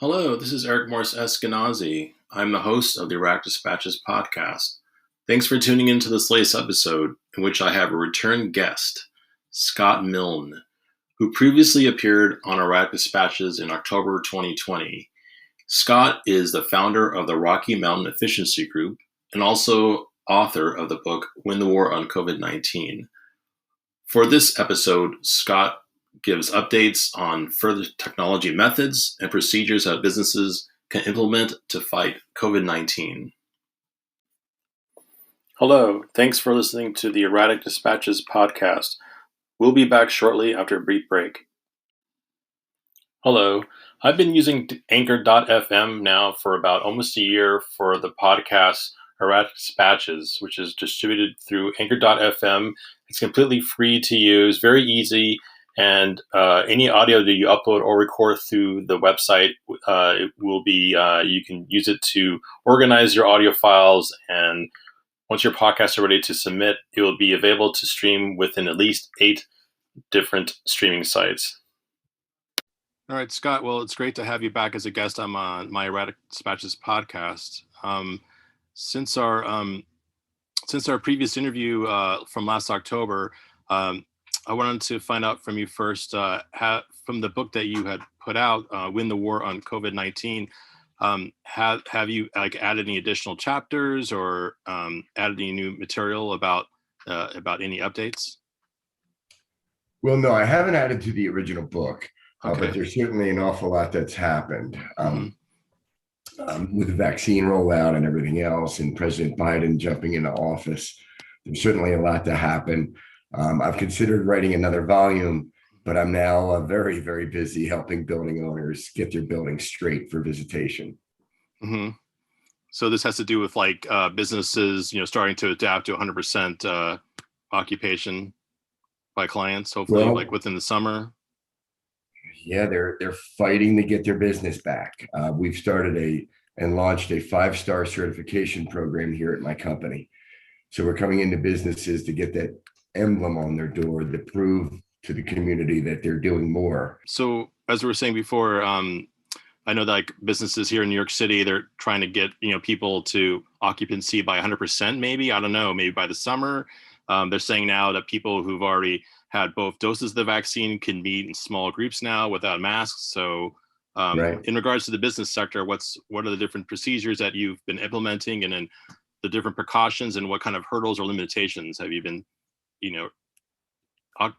Hello, this is Eric Morris Eskenazi. I'm the host of the Erratic Dispatches podcast. Thanks for tuning into this latest episode, in which I have a return guest, Scott Milne, who previously appeared on Erratic Dispatches in October 2020. Scott is the founder of the Rocky Mountain Efficiency Group and also author of the book Win the War on COVID-19. For this episode, Scott gives updates on further technology methods and procedures that businesses can implement to fight COVID-19. Hello, thanks for listening to the Erratic Dispatches podcast. We'll be back shortly after a brief break. Hello, I've been using Anchor.fm now for about almost a year for the podcast Erratic Dispatches, which is distributed through Anchor.fm. It's completely free to use, very easy. And any audio that you upload or record through the website, it will be you can use it to organize your audio files. And once your podcasts are ready to submit, it will be available to stream within at least 8 different streaming sites. All right, Scott. Well, it's great to have you back as a guest on my Erratic Dispatches podcast. Since our previous interview from last October. I wanted to find out from you first, from the book that you had put out, Win the War on COVID-19, have you added any additional chapters or added any new material about any updates? Well, no, I haven't added to the original book, Okay. but there's certainly an awful lot that's happened with the vaccine rollout and everything else, and President Biden jumping into office. There's certainly a lot to happen. I've considered writing another volume, but I'm now very, very busy helping building owners get their buildings straight for visitation. Mm-hmm. So this has to do with businesses, starting to adapt to 100% occupation by clients, hopefully, within the summer. Yeah, they're fighting to get their business back. We've started and launched a 5-star certification program here at my company. So we're coming into businesses to get that emblem on their door to prove to the community that they're doing more. So as we were saying before, I know that businesses here in New York City, they're trying to get people to occupancy by 100%, maybe, I don't know, maybe by the summer. They're saying now that people who've already had both doses of the vaccine can meet in small groups now without masks. So Right. In regards to the business sector, what are the different procedures that you've been implementing, and then the different precautions, and what kind of hurdles or limitations have you been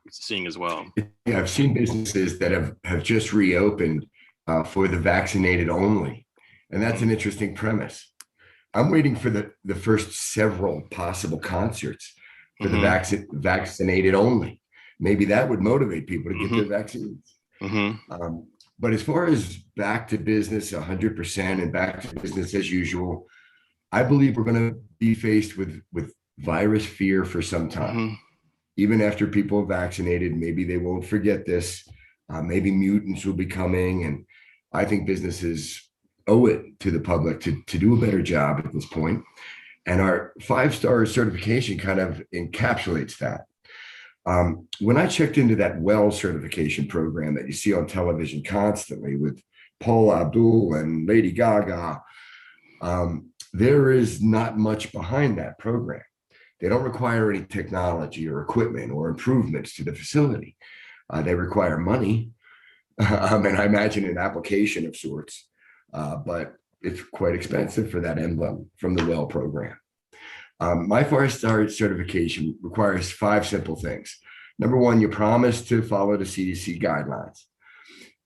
seeing as well? Yeah, I've seen businesses that have just reopened for the vaccinated only. And that's an interesting premise. I'm waiting for the first several possible concerts for the vaccinated only. Maybe that would motivate people to get their vaccines. But as far as back to business 100% and back to business as usual, I believe we're going to be faced with virus fear for some time. Even after people are vaccinated, maybe they won't forget this. Maybe mutants will be coming. And I think businesses owe it to the public to do a better job at this point. And our 5-star certification kind of encapsulates that. When I checked into that WELL certification program that you see on television constantly with Paula Abdul and Lady Gaga, there is not much behind that program. They don't require any technology or equipment or improvements to the facility. They require money, and I imagine an application of sorts, but it's quite expensive for that emblem from the WELL program. My 5-star certification requires 5 simple things. Number 1, you promise to follow the CDC guidelines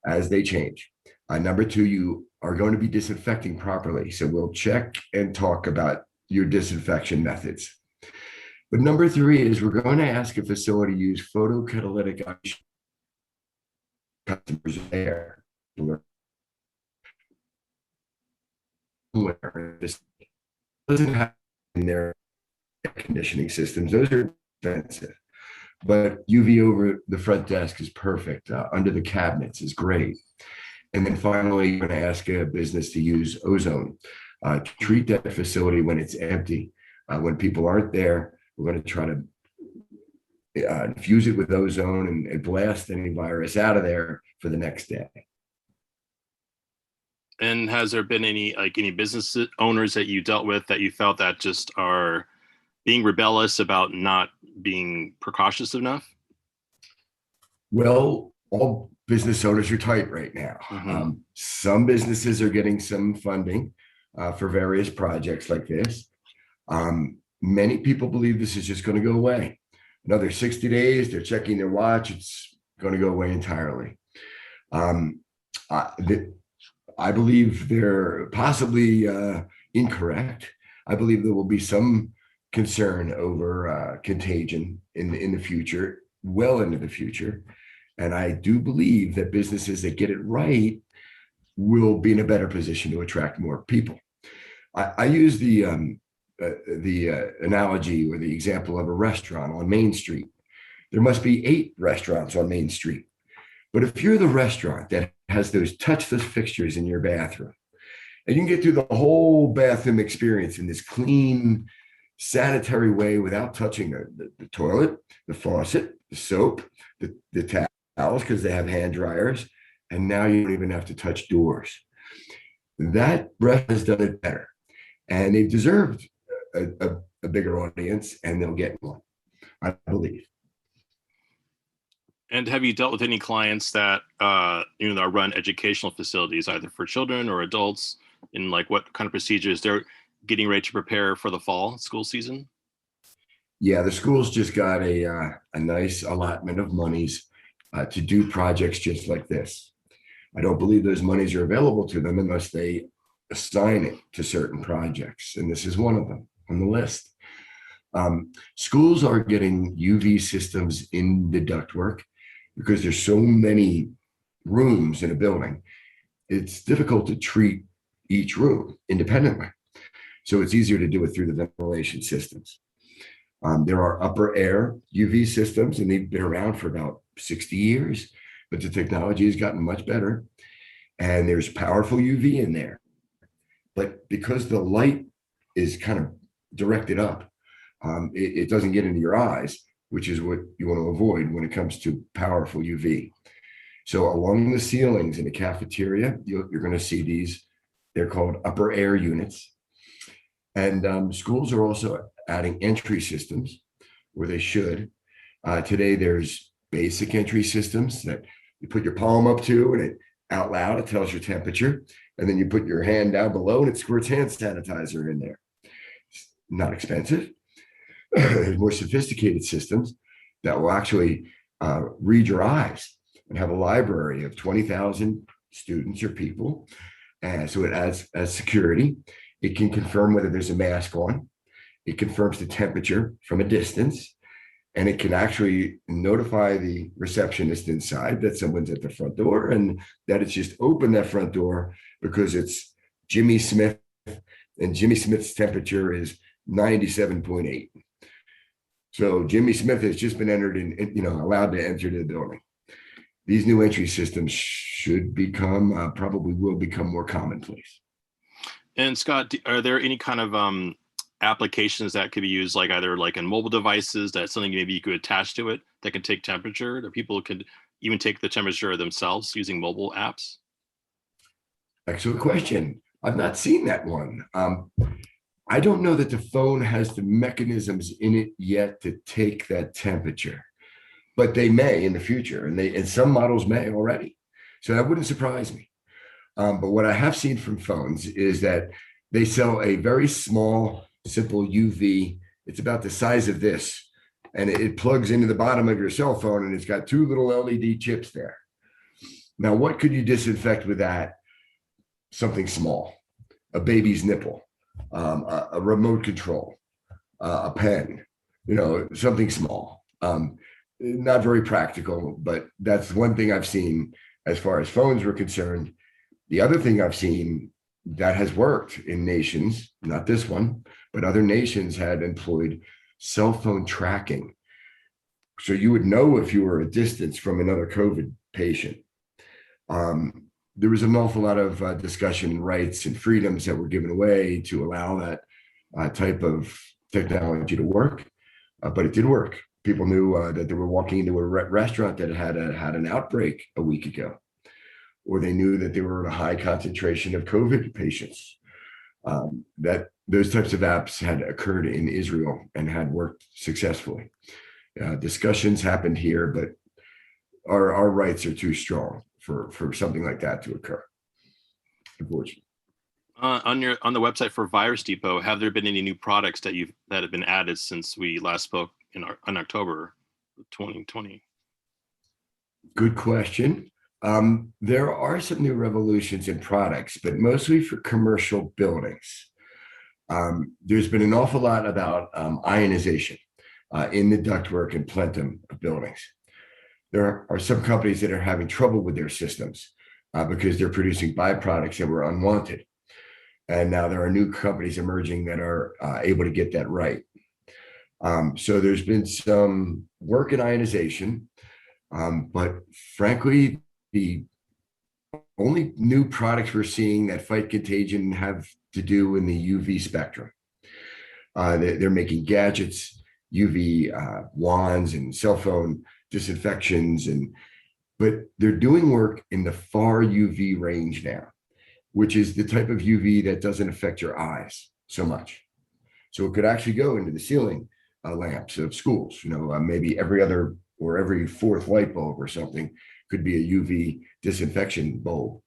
as they change. Number 2, you are going to be disinfecting properly. So we'll check and talk about your disinfection methods. But number 3 is we're going to ask a facility to use photocatalytic customers there. This doesn't have in their air conditioning systems. Those are expensive. But UV over the front desk is perfect. Under the cabinets is great. And then finally, you're going to ask a business to use ozone. Treat that facility when it's empty. When people aren't there, we're going to try to infuse it with ozone and blast any virus out of there for the next day. And has there been any business owners that you dealt with that you felt that just are being rebellious about not being precautious enough? Well, all business owners are tight right now. Mm-hmm. Some businesses are getting some funding for various projects like this. Many people believe this is just going to go away. Another 60 days, they're checking their watch, it's going to go away entirely. I believe they're possibly incorrect. I believe there will be some concern over contagion in the future, well into the future. And I do believe that businesses that get it right will be in a better position to attract more people. I use the analogy or the example of a restaurant on Main Street. There must be 8 restaurants on Main Street. But if you're the restaurant that has those touchless fixtures in your bathroom, and you can get through the whole bathroom experience in this clean, sanitary way without touching the toilet, the faucet, the soap, the towels, because they have hand dryers, and now you don't even have to touch doors. That restaurant has done it better, and they've deserved a bigger audience, and they'll get one, I believe. And have you dealt with any clients that that run educational facilities, either for children or adults, in like what kind of procedures they're getting ready to prepare for the fall school season? Yeah, the schools just got a nice allotment of monies to do projects just like this. I don't believe those monies are available to them unless they assign it to certain projects, and this is one of them on the list. Schools are getting UV systems in the ductwork because there's so many rooms in a building. It's difficult to treat each room independently. So it's easier to do it through the ventilation systems. There are upper air UV systems, and they've been around for about 60 years, but the technology has gotten much better. And there's powerful UV in there. But because the light is kind of directed up, it doesn't get into your eyes, which is what you want to avoid when it comes to powerful UV. So along the ceilings in the cafeteria, you're going to see these. They're called upper air units. And schools are also adding entry systems, where they should. Today, there's basic entry systems that you put your palm up to, and it out loud, it tells your temperature. And then you put your hand down below, and it squirts hand sanitizer in there. It's not expensive. There's more sophisticated systems that will actually read your eyes and have a library of 20,000 students or people. And so it adds as security. It can confirm whether there's a mask on. It confirms the temperature from a distance. And it can actually notify the receptionist inside that someone's at the front door and that it's just opened that front door because it's Jimmy Smith, and Jimmy Smith's temperature is 97.8. So Jimmy Smith has just been entered in, allowed to enter the building. These new entry systems should become, probably will become more commonplace. And Scott, are there any kind of applications that could be used, like either like in mobile devices, that's something maybe you could attach to it that can take temperature, that people could even take the temperature themselves using mobile apps? Excellent question. I've not seen that one. I don't know that the phone has the mechanisms in it yet to take that temperature, but they may in the future, and some models may already. So that wouldn't surprise me. But what I have seen from phones is that they sell a very small, simple UV. It's about the size of this, and it plugs into the bottom of your cell phone, and it's got 2 little LED chips there. Now, what could you disinfect with that? Something small, a baby's nipple, a remote control, a pen, something small. Not very practical, but that's one thing I've seen as far as phones were concerned. The other thing I've seen that has worked in nations, not this one, but other nations had employed cell phone tracking. So you would know if you were a distance from another COVID patient. There was an awful lot of discussion and rights and freedoms that were given away to allow that type of technology to work, but it did work. People knew that they were walking into a restaurant that had an outbreak a week ago. or they knew that they were in a high concentration of COVID patients. That those types of apps had occurred in Israel and had worked successfully. Discussions happened here, but our rights are too strong for something like that to occur, unfortunately. On the website for Virus Depot, have there been any new products that have been added since we last spoke in October 2020? Good question. There are some new revolutions in products, but mostly for commercial buildings. There's been an awful lot about ionization in the ductwork and plenum of buildings. There are some companies that are having trouble with their systems because they're producing byproducts that were unwanted. And now there are new companies emerging that are able to get that right. So there's been some work in ionization, but frankly, the only new products we're seeing that fight contagion have to do in the UV spectrum. They're making gadgets, UV wands and cell phone disinfections, but they're doing work in the far UV range now, which is the type of UV that doesn't affect your eyes so much. So it could actually go into the ceiling lamps of schools, maybe every other or every fourth light bulb or something could be a UV disinfection bulb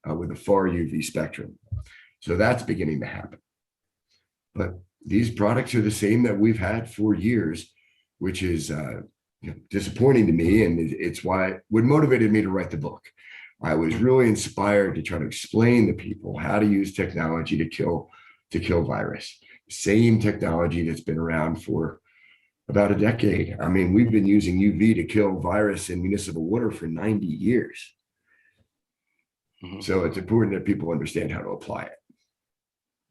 with a far UV spectrum. So that's beginning to happen. But these products are the same that we've had for years, which is disappointing to me. And it's what motivated me to write the book. I was really inspired to try to explain to people how to use technology to kill virus. Same technology that's been around for about a decade. I mean, we've been using UV to kill virus in municipal water for 90 years. Mm-hmm. So it's important that people understand how to apply it.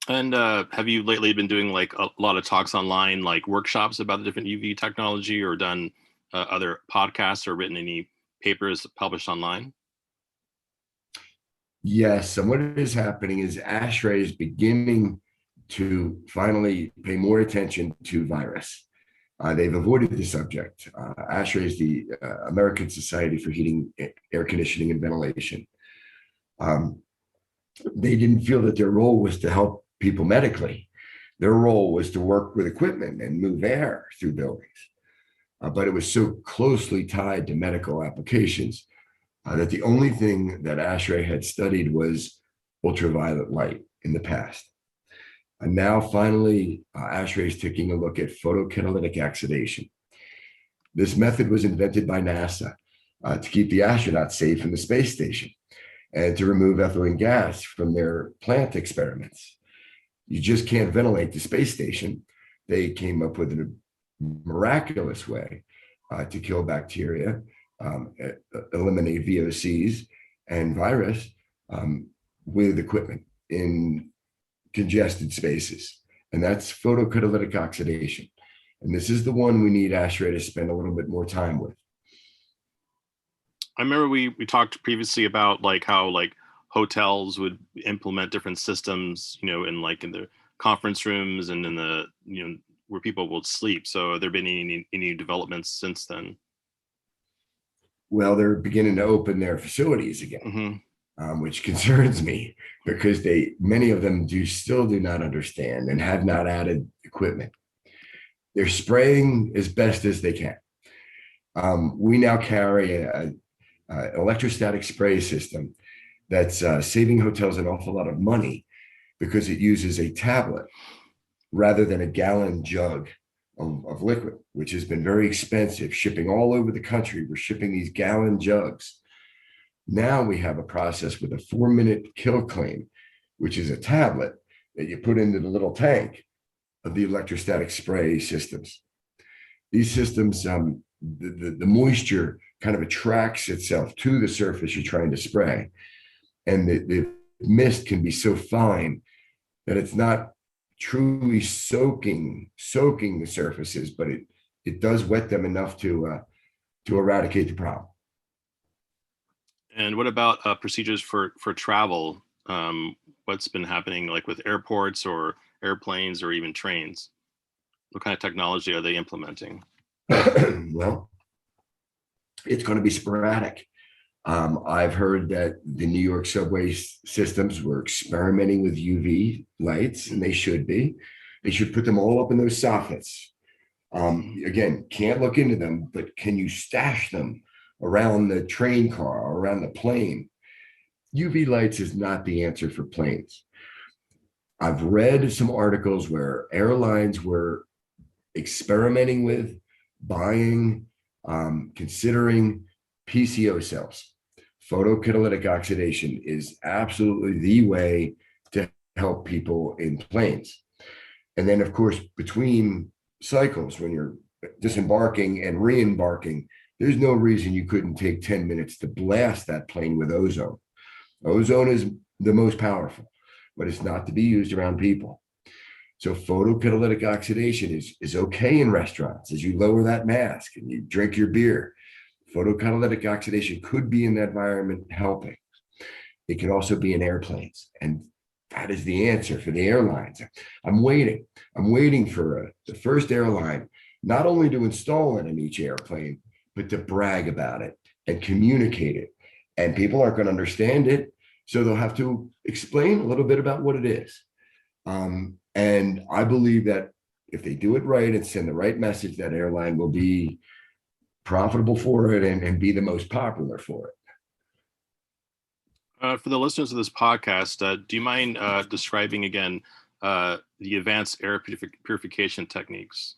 And have you lately been doing like a lot of talks online, like workshops about the different UV technology, or done other podcasts, or written any papers published online? Yes, and what is happening is ASHRAE is beginning to finally pay more attention to virus. They've avoided the subject. ASHRAE is the American Society for Heating, Air Conditioning, and Ventilation. They didn't feel that their role was to help people medically. Their role was to work with equipment and move air through buildings. But it was so closely tied to medical applications that the only thing that ASHRAE had studied was ultraviolet light in the past. And now finally, ASHRAE is taking a look at photocatalytic oxidation. This method was invented by NASA to keep the astronauts safe in the space station and to remove ethylene gas from their plant experiments. You just can't ventilate the space station. They came up with a miraculous way to kill bacteria, eliminate VOCs and virus with equipment in congested spaces. And that's photocatalytic oxidation. And this is the one we need ASHRAE to spend a little bit more time with. I remember we talked previously about like how like hotels would implement different systems, in the conference rooms and in the, where people will sleep. So have there been any developments since then? Well, they're beginning to open their facilities again, which concerns me because many of them still do not understand and have not added equipment. They're spraying as best as they can. We now carry an electrostatic spray system that's saving hotels an awful lot of money because it uses a tablet rather than a gallon jug of liquid, which has been very expensive, shipping all over the country. We're shipping these gallon jugs. Now we have a process with a 4-minute kill claim, which is a tablet that you put into the little tank of the electrostatic spray systems. These systems, the moisture kind of attracts itself to the surface you're trying to spray. And the mist can be so fine that it's not truly soaking the surfaces, but it does wet them enough to eradicate the problem. And what about procedures for travel? What's been happening like with airports or airplanes or even trains? What kind of technology are they implementing? Well, it's going to be sporadic. I've heard that the New York subway systems were experimenting with UV lights, and they should be. They should put them all up in those soffits. Again, can't look into them, but can you stash them around the train car, or around the plane? UV lights is not the answer for planes. I've read some articles where airlines were experimenting with buying, considering PCO cells. Photocatalytic oxidation is absolutely the way to help people in planes. And then, of course, between cycles, when you're disembarking and re-embarking, there's no reason you couldn't take 10 minutes to blast that plane with ozone. Ozone is the most powerful, but it's not to be used around people. So photocatalytic oxidation is okay in restaurants as you lower that mask and you drink your beer. Photocatalytic oxidation could be in that environment helping. It can also be in airplanes. And that is the answer for the airlines. I'm waiting for the first airline, not only to install it in each airplane, but to brag about it and communicate it. And people aren't going to understand it. So they'll have to explain a little bit about what it is. And I believe that if they do it right and send the right message, that airline will be profitable for it and be the most popular for it. For the listeners of this podcast, do you mind describing again the advanced air purification techniques?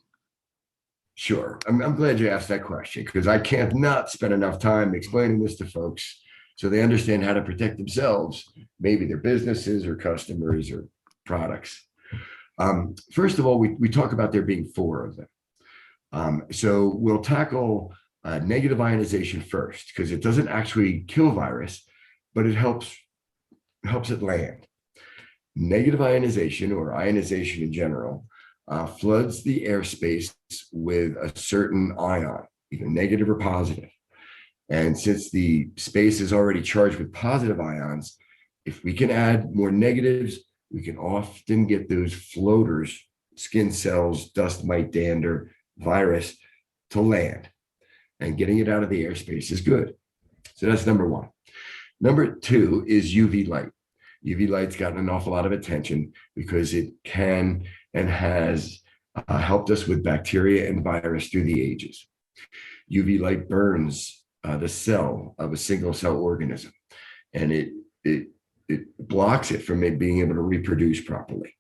Sure. I'm glad you asked that question, because I can't not spend enough time explaining this to folks so they understand how to protect themselves, maybe their businesses or customers or products. First of all, we talk about there being 4 of them. So we'll tackle negative ionization first, because it doesn't actually kill virus, but it helps it land. Negative ionization, or ionization in general, floods the airspace with a certain ion, either negative or positive. And since the space is already charged with positive ions, if we can add more negatives, we can often get those floaters, skin cells, dust mite, dander, virus, to land. And getting it out of the airspace is good. So that's number 1. Number 2 is UV light. UV light's gotten an awful lot of attention because it can and has helped us with bacteria and virus through the ages. UV light burns the cell of a single cell organism, and it blocks it from being able to reproduce properly.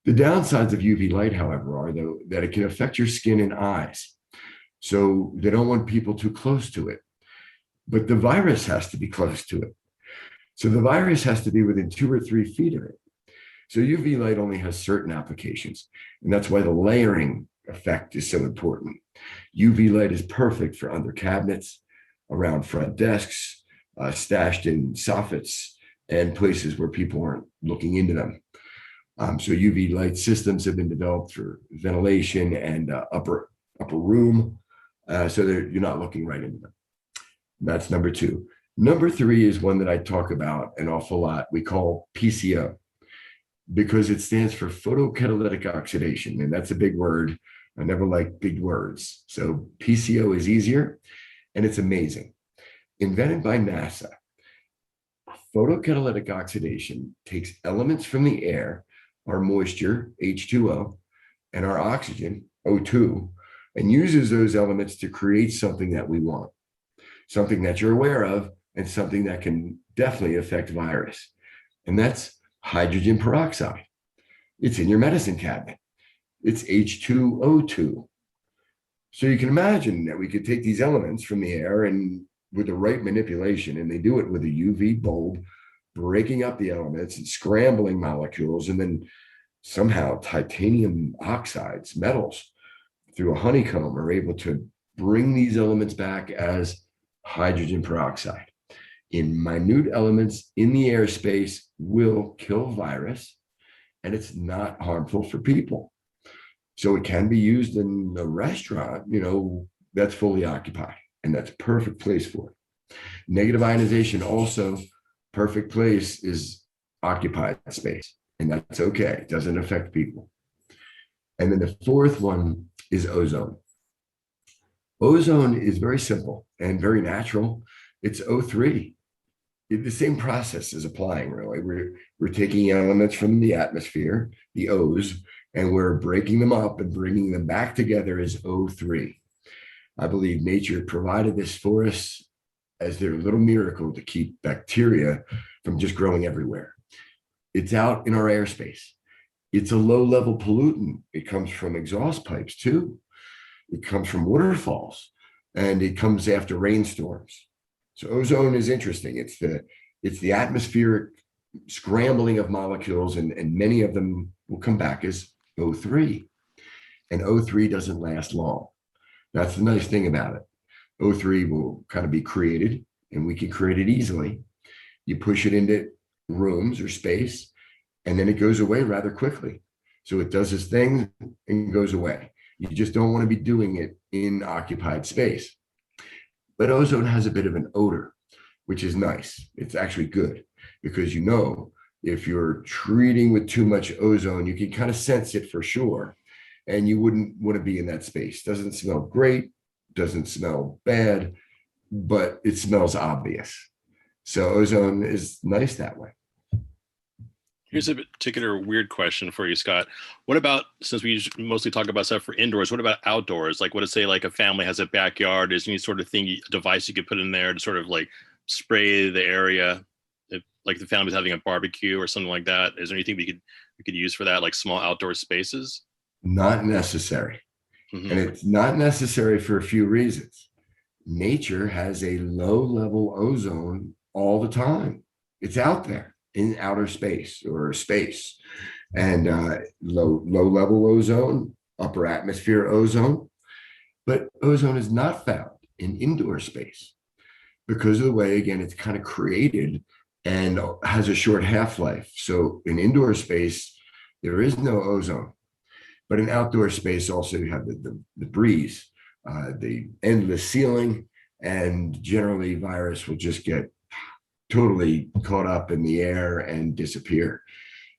The downsides of UV light, however, are though that it can affect your skin and eyes. So they don't want people too close to it. But the virus has to be close to it. So the virus has to be within 2 or 3 feet of it. So UV light only has certain applications. And that's why the layering effect is so important. UV light is perfect for under cabinets, around front desks, stashed in soffits, and places where people aren't looking into them. So UV light systems have been developed for ventilation and upper room, so that you're not looking right into them. That's number 2. Number 3 is one that I talk about an awful lot. We call PCO, because it stands for photocatalytic oxidation, and that's a big word. I never like big words. So PCO is easier, and it's amazing. Invented by NASA, photocatalytic oxidation takes elements from the air, our moisture, H2O, and our oxygen, O2, and uses those elements to create something that we want, something that you're aware of, and something that can definitely affect virus. And that's hydrogen peroxide. It's in your medicine cabinet. It's H2O2. So you can imagine that we could take these elements from the air, and with the right manipulation, and they do it with a UV bulb, breaking up the elements and scrambling molecules, and then somehow titanium oxides, metals, through a honeycomb are able to bring these elements back as hydrogen peroxide. In minute elements in the airspace will kill virus, and it's not harmful for people. So it can be used in a restaurant, that's fully occupied, and that's a perfect place for it. Negative ionization also, perfect place is occupied space, and that's okay. It doesn't affect people. And then the 4th one is ozone. Ozone is very simple and very natural. It's O3. The same process is applying, really. We're taking elements from the atmosphere, the O's, and we're breaking them up and bringing them back together as O3. I believe nature provided this for us as their little miracle to keep bacteria from just growing everywhere. It's out in our airspace. It's a low-level pollutant. It comes from exhaust pipes too. It comes from waterfalls, and it comes after rainstorms. So ozone is interesting. It's the atmospheric scrambling of molecules, and many of them will come back as O3. And O3 doesn't last long. That's the nice thing about it. O3 will kind of be created, and we can create it easily. You push it into rooms or space, and then it goes away rather quickly. So it does its thing and goes away. You just don't want to be doing it in occupied space. But ozone has a bit of an odor, which is nice. It's actually good because if you're treating with too much ozone, you can kind of sense it for sure. And you wouldn't want to be in that space. Doesn't smell great, doesn't smell bad, but it smells obvious. So ozone is nice that way. Here's a particular weird question for you, Scott. What about, since we mostly talk about stuff for indoors, what about outdoors? Like, what if, say, like a family has a backyard? Is there any sort of device you could put in there to sort of like spray the area? If like the family's having a barbecue or something like that, is there anything we could use for that, like small outdoor spaces? Not necessary. Mm-hmm. And it's not necessary for a few reasons. Nature has a low-level ozone all the time. It's out there in outer space or space. And low-level ozone, upper atmosphere ozone. But ozone is not found in indoor space because of the way, again, it's kind of created and has a short half-life. So in indoor space, there is no ozone. But in outdoor space, also you have the breeze, the endless ceiling, and generally virus will just get totally caught up in the air and disappear.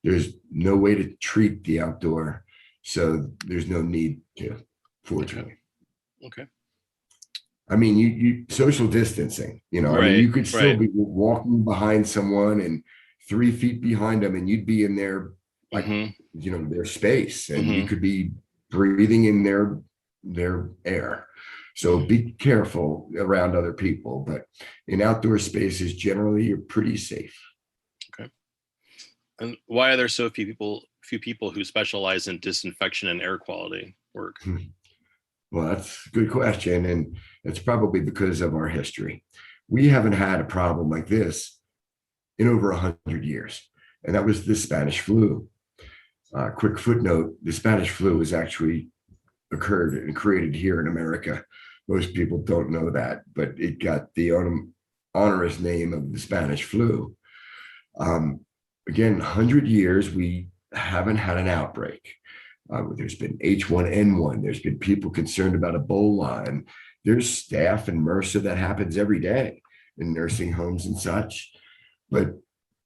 There's no way to treat the outdoor, so there's no need to, fortunately. Okay. I mean, you social distancing, Right, I mean, you could still be walking behind someone and 3 feet behind them, and you'd be in their their space, and you could be breathing in their air. So be careful around other people, but in outdoor spaces, generally you're pretty safe. Okay. And why are there so few people who specialize in disinfection and air quality work? Well, that's a good question, and it's probably because of our history. We haven't had a problem like this in over 100 years, and that was the Spanish flu. Quick footnote, the Spanish flu was actually occurred and created here in America. Most people don't know that, but it got the onerous name of the Spanish flu. Again, 100 years, we haven't had an outbreak. There's been H1N1. There's been people concerned about Ebola, and there's staph and MRSA that happens every day in nursing homes and such. But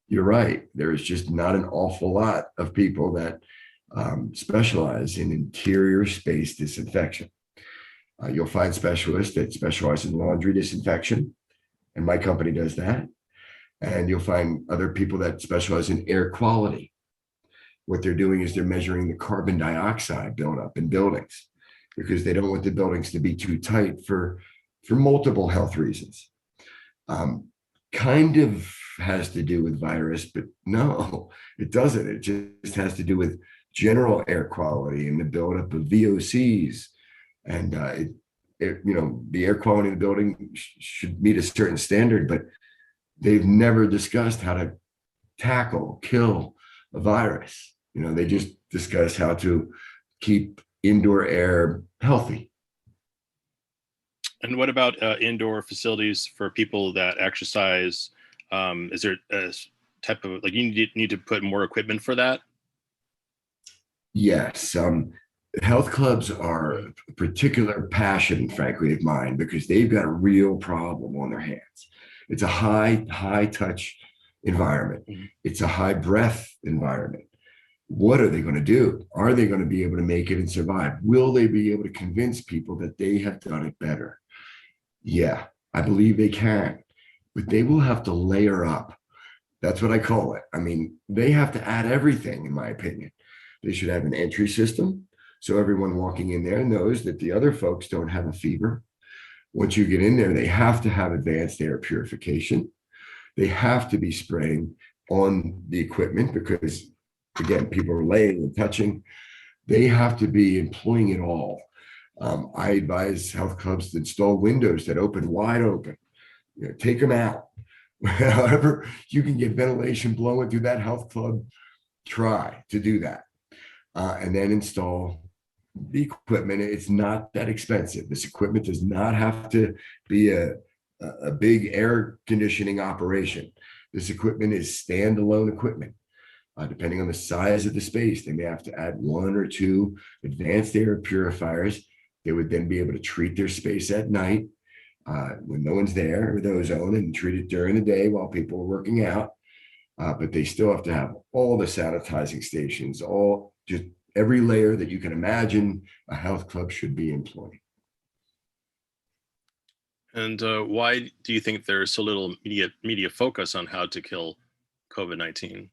you're right. There is just not an awful lot of people that specialize in interior space disinfection. You'll find specialists that specialize in laundry disinfection, and my company does that. And you'll find other people that specialize in air quality. What they're doing is they're measuring the carbon dioxide buildup in buildings because they don't want the buildings to be too tight for multiple health reasons. Kind of has to do with virus, but no, it doesn't. It just has to do with general air quality and the buildup of VOCs. And the air quality in the building should meet a certain standard, but they've never discussed how to kill a virus. They just discuss how to keep indoor air healthy. And what about indoor facilities for people that exercise? Is there a type of, you need to put more equipment for that? Yes. Health clubs are a particular passion, frankly, of mine, because they've got a real problem on their hands. It's a high touch environment. Mm-hmm. It's a high breath environment. What are they going to do? Are they going to be able to make it and survive? Will they be able to convince people that they have done it better? Yeah, I believe they can. but they will have to layer up. That's what I call it. I mean, they have to add everything, in my opinion. They should have an entry system, so everyone walking in there knows that the other folks don't have a fever. Once you get in there, they have to have advanced air purification. They have to be spraying on the equipment because, again, people are laying and touching. They have to be employing it all. I advise health clubs to install windows that open wide open. Take them out. However, you can get ventilation blowing through that health club, try to do that. And then install the equipment. It's not that expensive. This equipment does not have to be a big air conditioning operation. This equipment is standalone equipment. Depending on the size of the space, they may have to add 1 or 2 advanced air purifiers. They would then be able to treat their space at night when no one's there with ozone, and treat it during the day while people are working out. But they still have to have all the sanitizing stations, just every layer that you can imagine a health club should be employing. And why do you think there's so little media focus on how to kill COVID-19?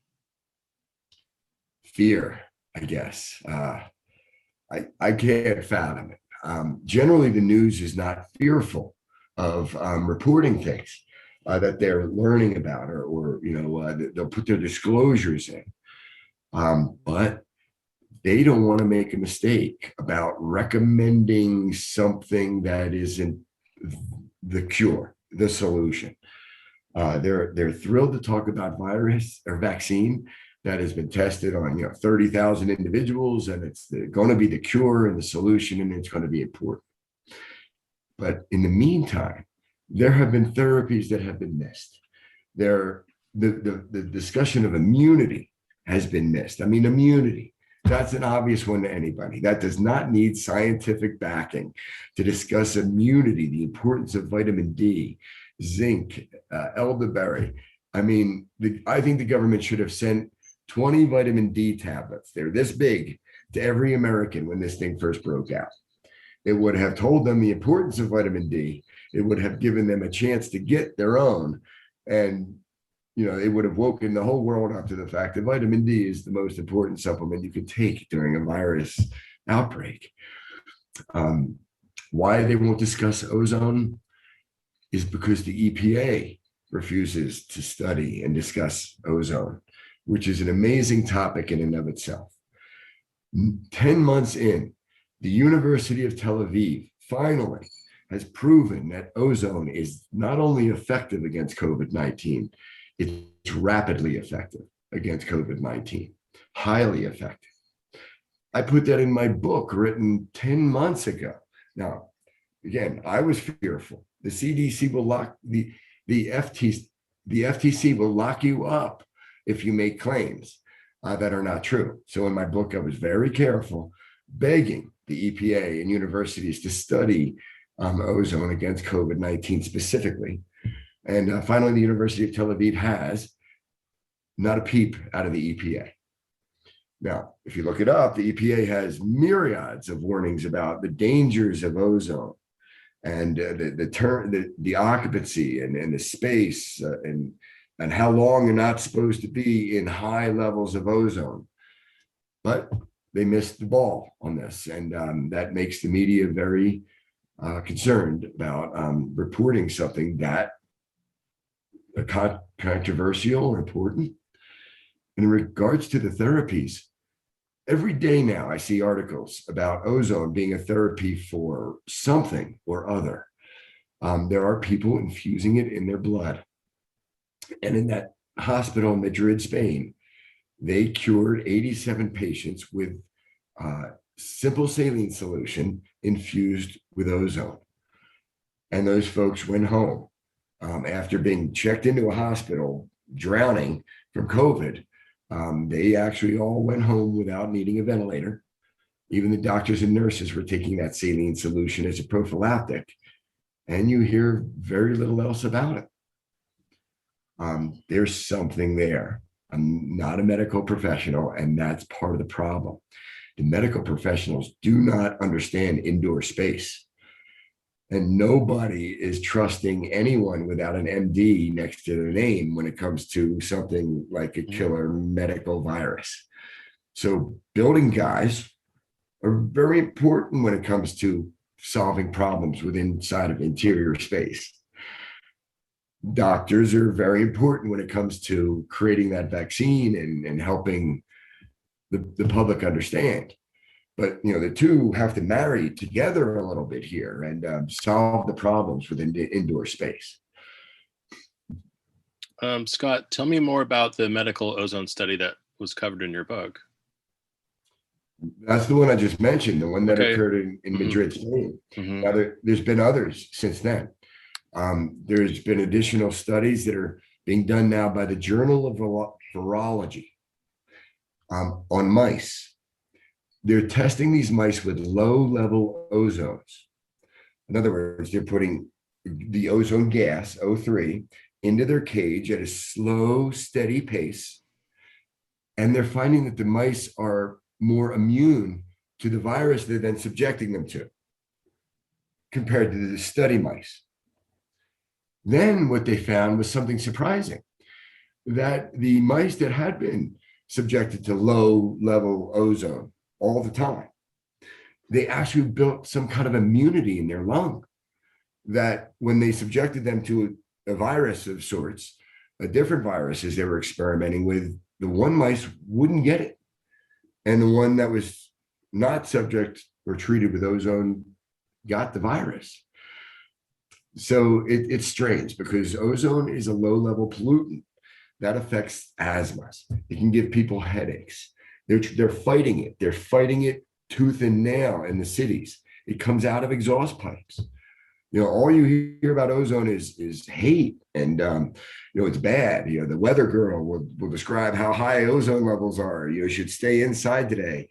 Fear, I guess. I can't fathom it. Generally, the news is not fearful of reporting things that they're learning about, or they'll put their disclosures in. But they don't want to make a mistake about recommending something that isn't the cure, the solution. They're thrilled to talk about virus or vaccine that has been tested on 30,000 individuals, and it's going to be the cure and the solution, and it's going to be important. But in the meantime, there have been therapies that have been missed. The discussion of immunity has been missed. I mean, immunity, that's an obvious one to anybody. That does not need scientific backing to discuss immunity, the importance of vitamin D, zinc, elderberry. I mean, I think the government should have sent 20 vitamin D tablets. They're this big to every American when this thing first broke out. It would have told them the importance of vitamin D. It would have given them a chance to get their own. And, it would have woken the whole world up to the fact that vitamin D is the most important supplement you can take during a virus outbreak. Why they won't discuss ozone is because the EPA refuses to study and discuss ozone, which is an amazing topic in and of itself. 10 months in, the University of Tel Aviv finally has proven that ozone is not only effective against COVID-19, it's rapidly effective against COVID-19, highly effective. I put that in my book written 10 months ago. Now, again, I was fearful. The CDC will lock the FTC will lock you up if you make claims that are not true. So in my book, I was very careful, begging the EPA and universities to study ozone against COVID-19 specifically. And finally, the University of Tel Aviv has not a peep out of the EPA. Now, if you look it up, the EPA has myriads of warnings about the dangers of ozone and the occupancy and the space and how long you're not supposed to be in high levels of ozone. But they missed the ball on this, and that makes the media very concerned about reporting something that controversial or important. In regards to the therapies, every day now I see articles about ozone being a therapy for something or other. There are people infusing it in their blood. And in that hospital in Madrid, Spain, they cured 87 patients with simple saline solution infused with ozone. And those folks went home after being checked into a hospital, drowning from COVID. They actually all went home without needing a ventilator. Even the doctors and nurses were taking that saline solution as a prophylactic. And you hear very little else about it. There's something there. I'm not a medical professional, and that's part of the problem. The medical professionals do not understand indoor space. And nobody is trusting anyone without an MD next to their name when it comes to something like a killer medical virus. So building guys are very important when it comes to solving problems inside of interior space. Doctors are very important when it comes to creating that vaccine and helping the public understand. But the two have to marry together a little bit here and solve the problems within the indoor space. Scott, tell me more about the medical ozone study that was covered in your book. That's the one I just mentioned, the one that occurred in Madrid, Spain. Now, there's been others since then. There's been additional studies that are being done now by the Journal of Virology on mice. They're testing these mice with low-level ozones. In other words, they're putting the ozone gas, O3, into their cage at a slow, steady pace. And they're finding that the mice are more immune to the virus they're then subjecting them to, compared to the study mice. Then what they found was something surprising, that the mice that had been subjected to low-level ozone all the time, they actually built some kind of immunity in their lung, that when they subjected them to a virus of sorts, a different virus as they were experimenting with, the one mice wouldn't get it. And the one that was not subject or treated with ozone got the virus. So it's strange because ozone is a low-level pollutant that affects asthmas. It can give people headaches. They're fighting it. They're fighting it tooth and nail in the cities. It comes out of exhaust pipes. All you hear about ozone is hate, and it's bad. The weather girl will describe how high ozone levels are. You should stay inside today.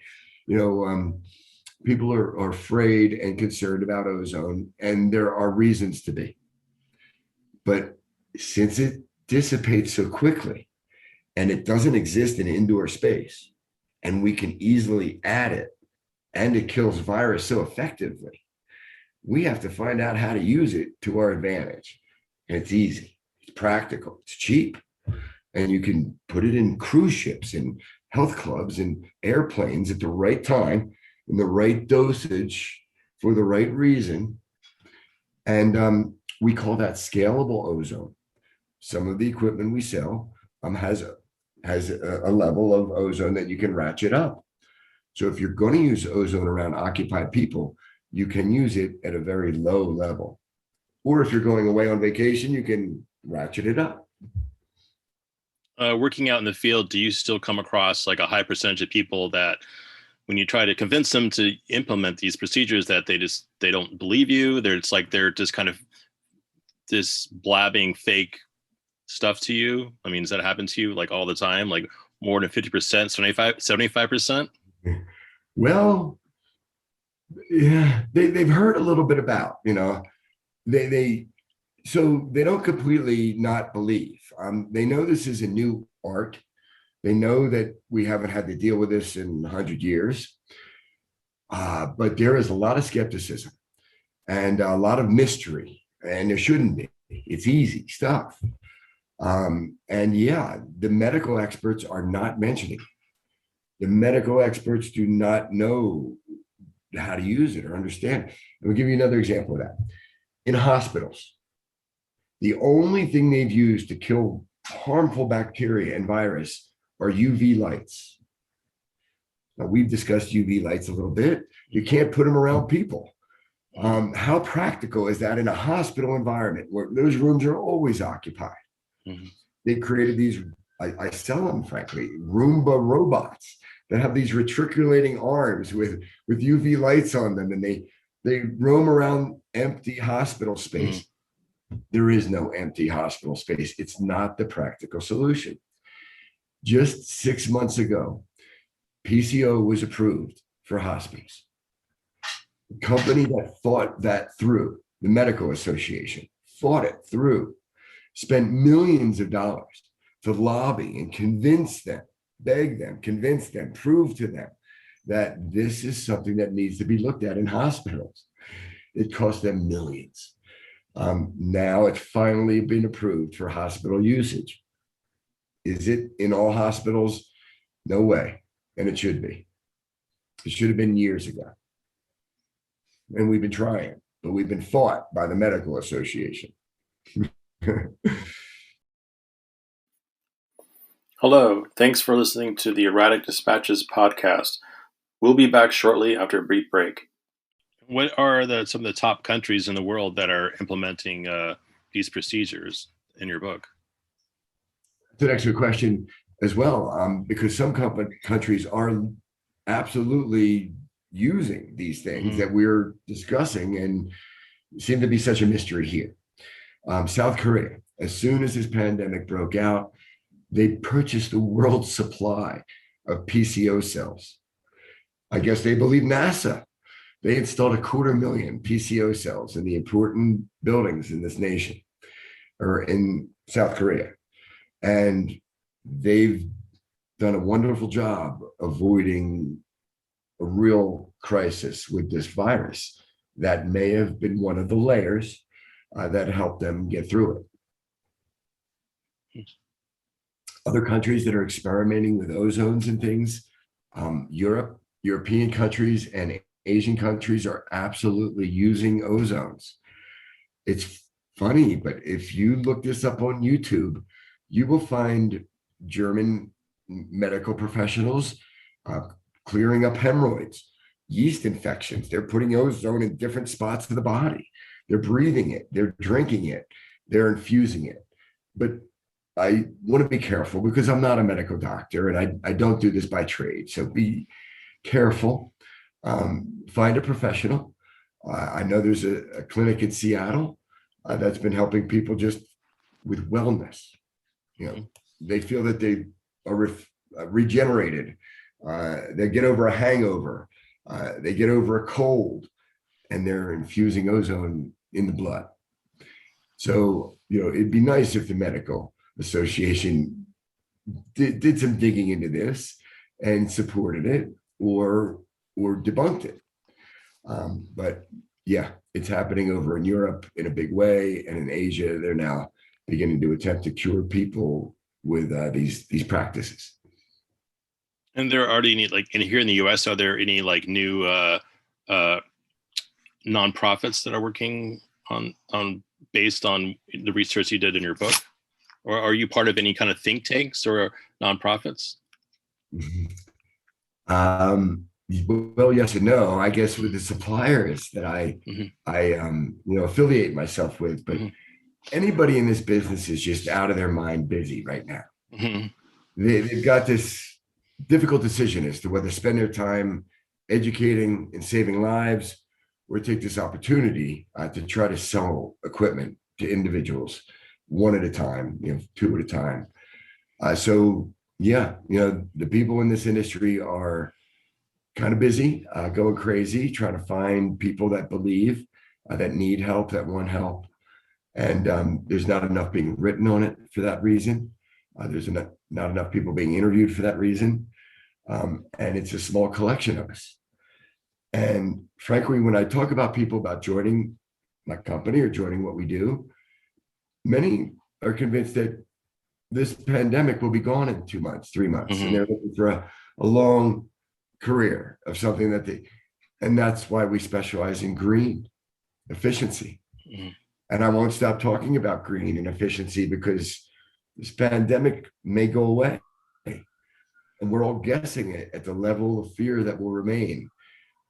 People are afraid and concerned about ozone, and there are reasons to be. But since it dissipates so quickly, and it doesn't exist in indoor space, and we can easily add it, and it kills virus so effectively, we have to find out how to use it to our advantage. And it's easy, it's practical, it's cheap, and you can put it in cruise ships and health clubs and airplanes at the right time, in the right dosage, for the right reason. And we call that scalable ozone. Some of the equipment we sell has a level of ozone that you can ratchet up. So if you're going to use ozone around occupied people, you can use it at a very low level. Or if you're going away on vacation, you can ratchet it up. Working out in the field, do you still come across like a high percentage of people that when you try to convince them to implement these procedures, that they don't believe you? They're just kind of this blabbing fake stuff to you? I mean, does that happen to you like all the time? Like more than 50%, 75%? Well, yeah, they've heard a little bit about, so they don't completely not believe. They know this is a new art. They know that we haven't had to deal with this in 100 years. But there is a lot of skepticism and a lot of mystery, and there shouldn't be. It's easy stuff. And yeah, the medical experts are not mentioning it. The medical experts do not know how to use it or understand it. I'll give you another example of that. In hospitals, the only thing they've used to kill harmful bacteria and virus are UV lights. Now, we've discussed UV lights a little bit. You can't put them around people. How practical is that in a hospital environment where those rooms are always occupied? Mm-hmm. They created these, I sell them, frankly, Roomba robots that have these reticulating arms with UV lights on them, and they roam around empty hospital space. Mm-hmm. There is no empty hospital space. It's not the practical solution. Just 6 months ago, PCO was approved for hospitals. The company that thought that through, the Medical Association, thought it through, spent millions of dollars to lobby and convince them, beg them, convince them, prove to them that this is something that needs to be looked at in hospitals. It cost them millions. Now it's finally been approved for hospital usage. Is it in all hospitals? No way. And it should be. It should have been years ago. And we've been trying, but we've been fought by the medical association. Hello, thanks for listening to the Erratic Dispatches podcast. We'll be back shortly after a brief break. What are some of the top countries in the world that are implementing these procedures in your book? That's an excellent question as well, because some countries are absolutely using these things that we're discussing and seem to be such a mystery here. South Korea, as soon as this pandemic broke out, they purchased the world's supply of PCO cells. I guess they believe NASA. They installed 250,000 PCO cells in the important buildings in this nation, or in South Korea. And they've done a wonderful job avoiding a real crisis with this virus that may have been one of the layers that helped them get through it. Other countries that are experimenting with ozones and things, European countries and Asian countries are absolutely using ozones. It's funny, but if you look this up on YouTube, you will find German medical professionals clearing up hemorrhoids, yeast infections. They're putting ozone in different spots of the body. They're breathing it, they're drinking it, they're infusing it. But I want to be careful because I'm not a medical doctor and I don't do this by trade. So be careful. Find a professional. I know there's a clinic in Seattle that's been helping people just with wellness. They feel that they are regenerated. They get over a hangover. They get over a cold, and they're infusing ozone in the blood. So, it'd be nice if the medical association did some digging into this and supported it or debunked it. But yeah, it's happening over in Europe in a big way, and in Asia, they're now beginning to attempt to cure people with these practices. And there are already any, here in the U.S., are there any new nonprofits that are working on based on the research you did in your book? Or are you part of any kind of think tanks or nonprofits? Well, yes and no. I guess with the suppliers that I affiliate myself with, but anybody in this business is just out of their mind busy right now. They've got this difficult decision as to whether to spend their time educating and saving lives or take this opportunity to try to sell equipment to individuals one at a time, two at a time. So yeah, the people in this industry are kind of busy, going crazy, trying to find people that believe, that need help, that want help. And there's not enough being written on it for that reason. There's not enough people being interviewed for that reason. And it's a small collection of us. And frankly, when I talk about people about joining my company or joining what we do, many are convinced that this pandemic will be gone in 2 months, 3 months, and they're looking for a long career of something and that's why we specialize in green efficiency. And I won't stop talking about green and efficiency because this pandemic may go away. And we're all guessing it at the level of fear that will remain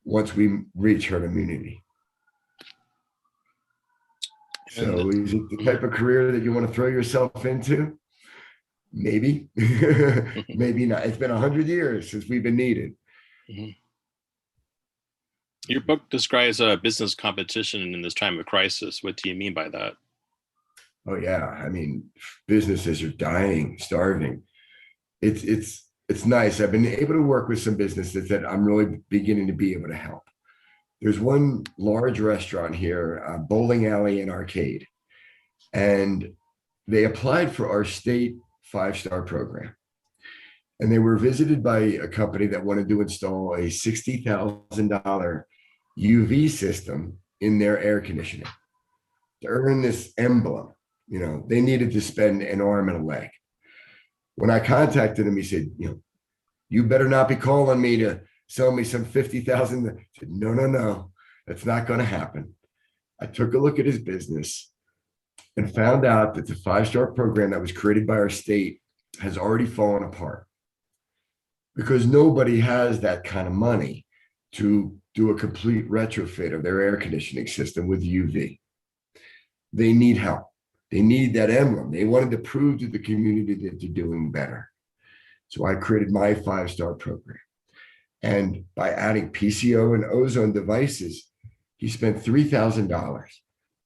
once we reach herd immunity. So is it the type of career that you want to throw yourself into? Maybe, maybe not. It's been 100 years since we've been needed. Your book describes a business competition in this time of crisis. What do you mean by that? Oh yeah, I mean, businesses are dying, starving. It's nice. I've been able to work with some businesses that I'm really beginning to be able to help. There's one large restaurant here, bowling alley and arcade, and they applied for our state 5-star program. And they were visited by a company that wanted to install a $60,000 UV system in their air conditioning. To earn this emblem, they needed to spend an arm and a leg. When I contacted him, he said, you better not be calling me to sell me some 50,000. I said, no, that's not going to happen. I took a look at his business and found out that the 5-star program that was created by our state has already fallen apart because nobody has that kind of money to do a complete retrofit of their air conditioning system with UV. They need help. They need that emblem. They wanted to prove to the community that they're doing better. So I created my 5-star program. And by adding PCO and ozone devices, he spent $3,000.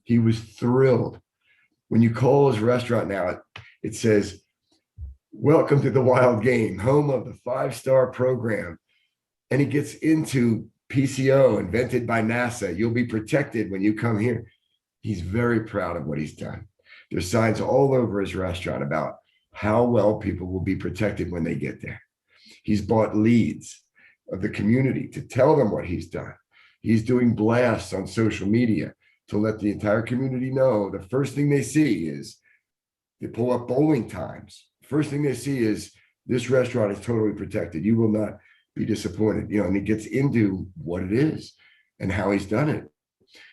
He was thrilled. When you call his restaurant now, it says, "Welcome to the Wild Game, home of the 5-star program." And he gets into PCO, invented by NASA. You'll be protected when you come here. He's very proud of what he's done. There's signs all over his restaurant about how well people will be protected when they get there. He's bought leads of the community to tell them what he's done. He's doing blasts on social media to let the entire community know. The first thing they see is they pull up bowling times. First thing they see is this restaurant is totally protected. You will not be disappointed. And he gets into what it is and how he's done it.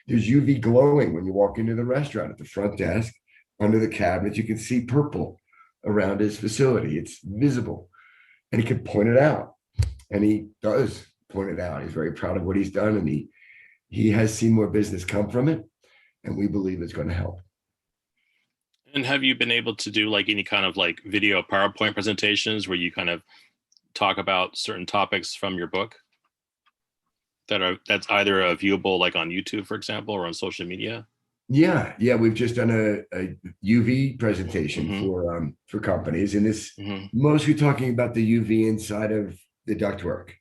There's UV glowing when you walk into the restaurant at the front desk, under the cabinets. You can see purple around his facility. It's visible, and he can point it out. And he does point it out. He's very proud of what he's done, and he has seen more business come from it, and we believe it's going to help. And have you been able to do like any kind of like video PowerPoint presentations where you kind of talk about certain topics from your book that's either viewable like on YouTube, for example, or on social media? Yeah. We've just done a UV presentation for companies, and it's mostly talking about the UV inside of the ductwork.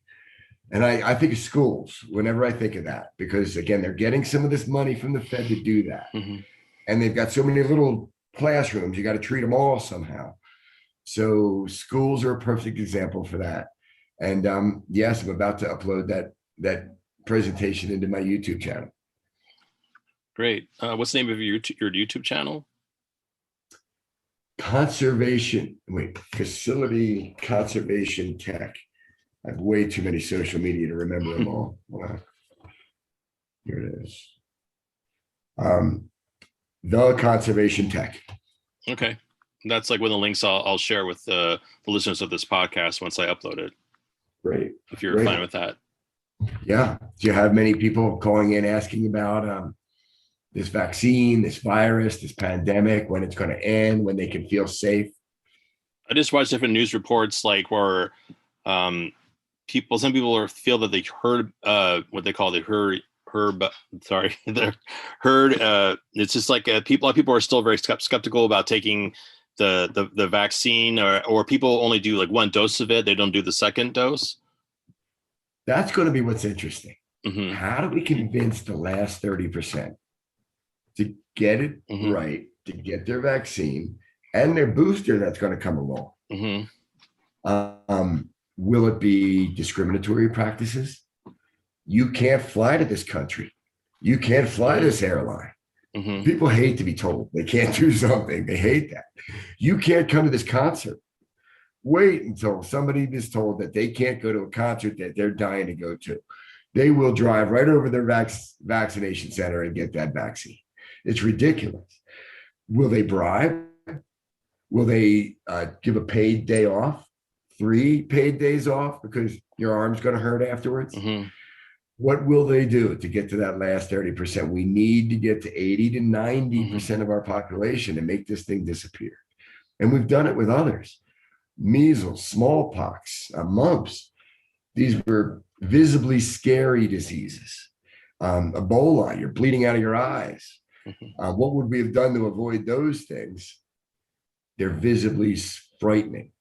And I think of schools whenever I think of that, because again, they're getting some of this money from the Fed to do that. And they've got so many little classrooms, you got to treat them all somehow. So schools are a perfect example for that. And yes, I'm about to upload that presentation into my YouTube channel. Great. What's the name of your YouTube channel? Facility Conservation Tech. I have way too many social media to remember them all. Here it is. The Conservation Tech. Okay. That's like one of the links I'll share with the listeners of this podcast once I upload it. Great. If you're fine with that. Yeah. Do you have many people calling in asking about this vaccine, this virus, this pandemic, when it's going to end, when they can feel safe? I just watched different news reports like where some people feel that they heard what they call the herd. It's just like a lot of people are still very skeptical about taking the vaccine, or people only do like one dose of it. They don't do the second dose. That's going to be what's interesting. How do we convince the last 30% to get it right, to get their vaccine and their booster that's going to come along? Will it be discriminatory practices? You can't fly to this country. You can't fly this airline. People hate to be told they can't do something. They hate that. You can't come to this concert. Wait until somebody is told that they can't go to a concert that they're dying to go to. They will drive right over their vaccination center and get that vaccine. It's ridiculous. Will they bribe? Will they give a paid day off? 3 paid days off because your arm's going to hurt afterwards? What will they do to get to that last 30%? We need to get to 80 to 90% of our population and make this thing disappear. And we've done it with others. Measles, smallpox, mumps. These were visibly scary diseases. Ebola, you're bleeding out of your eyes. What would we have done to avoid those things? They're visibly frightening.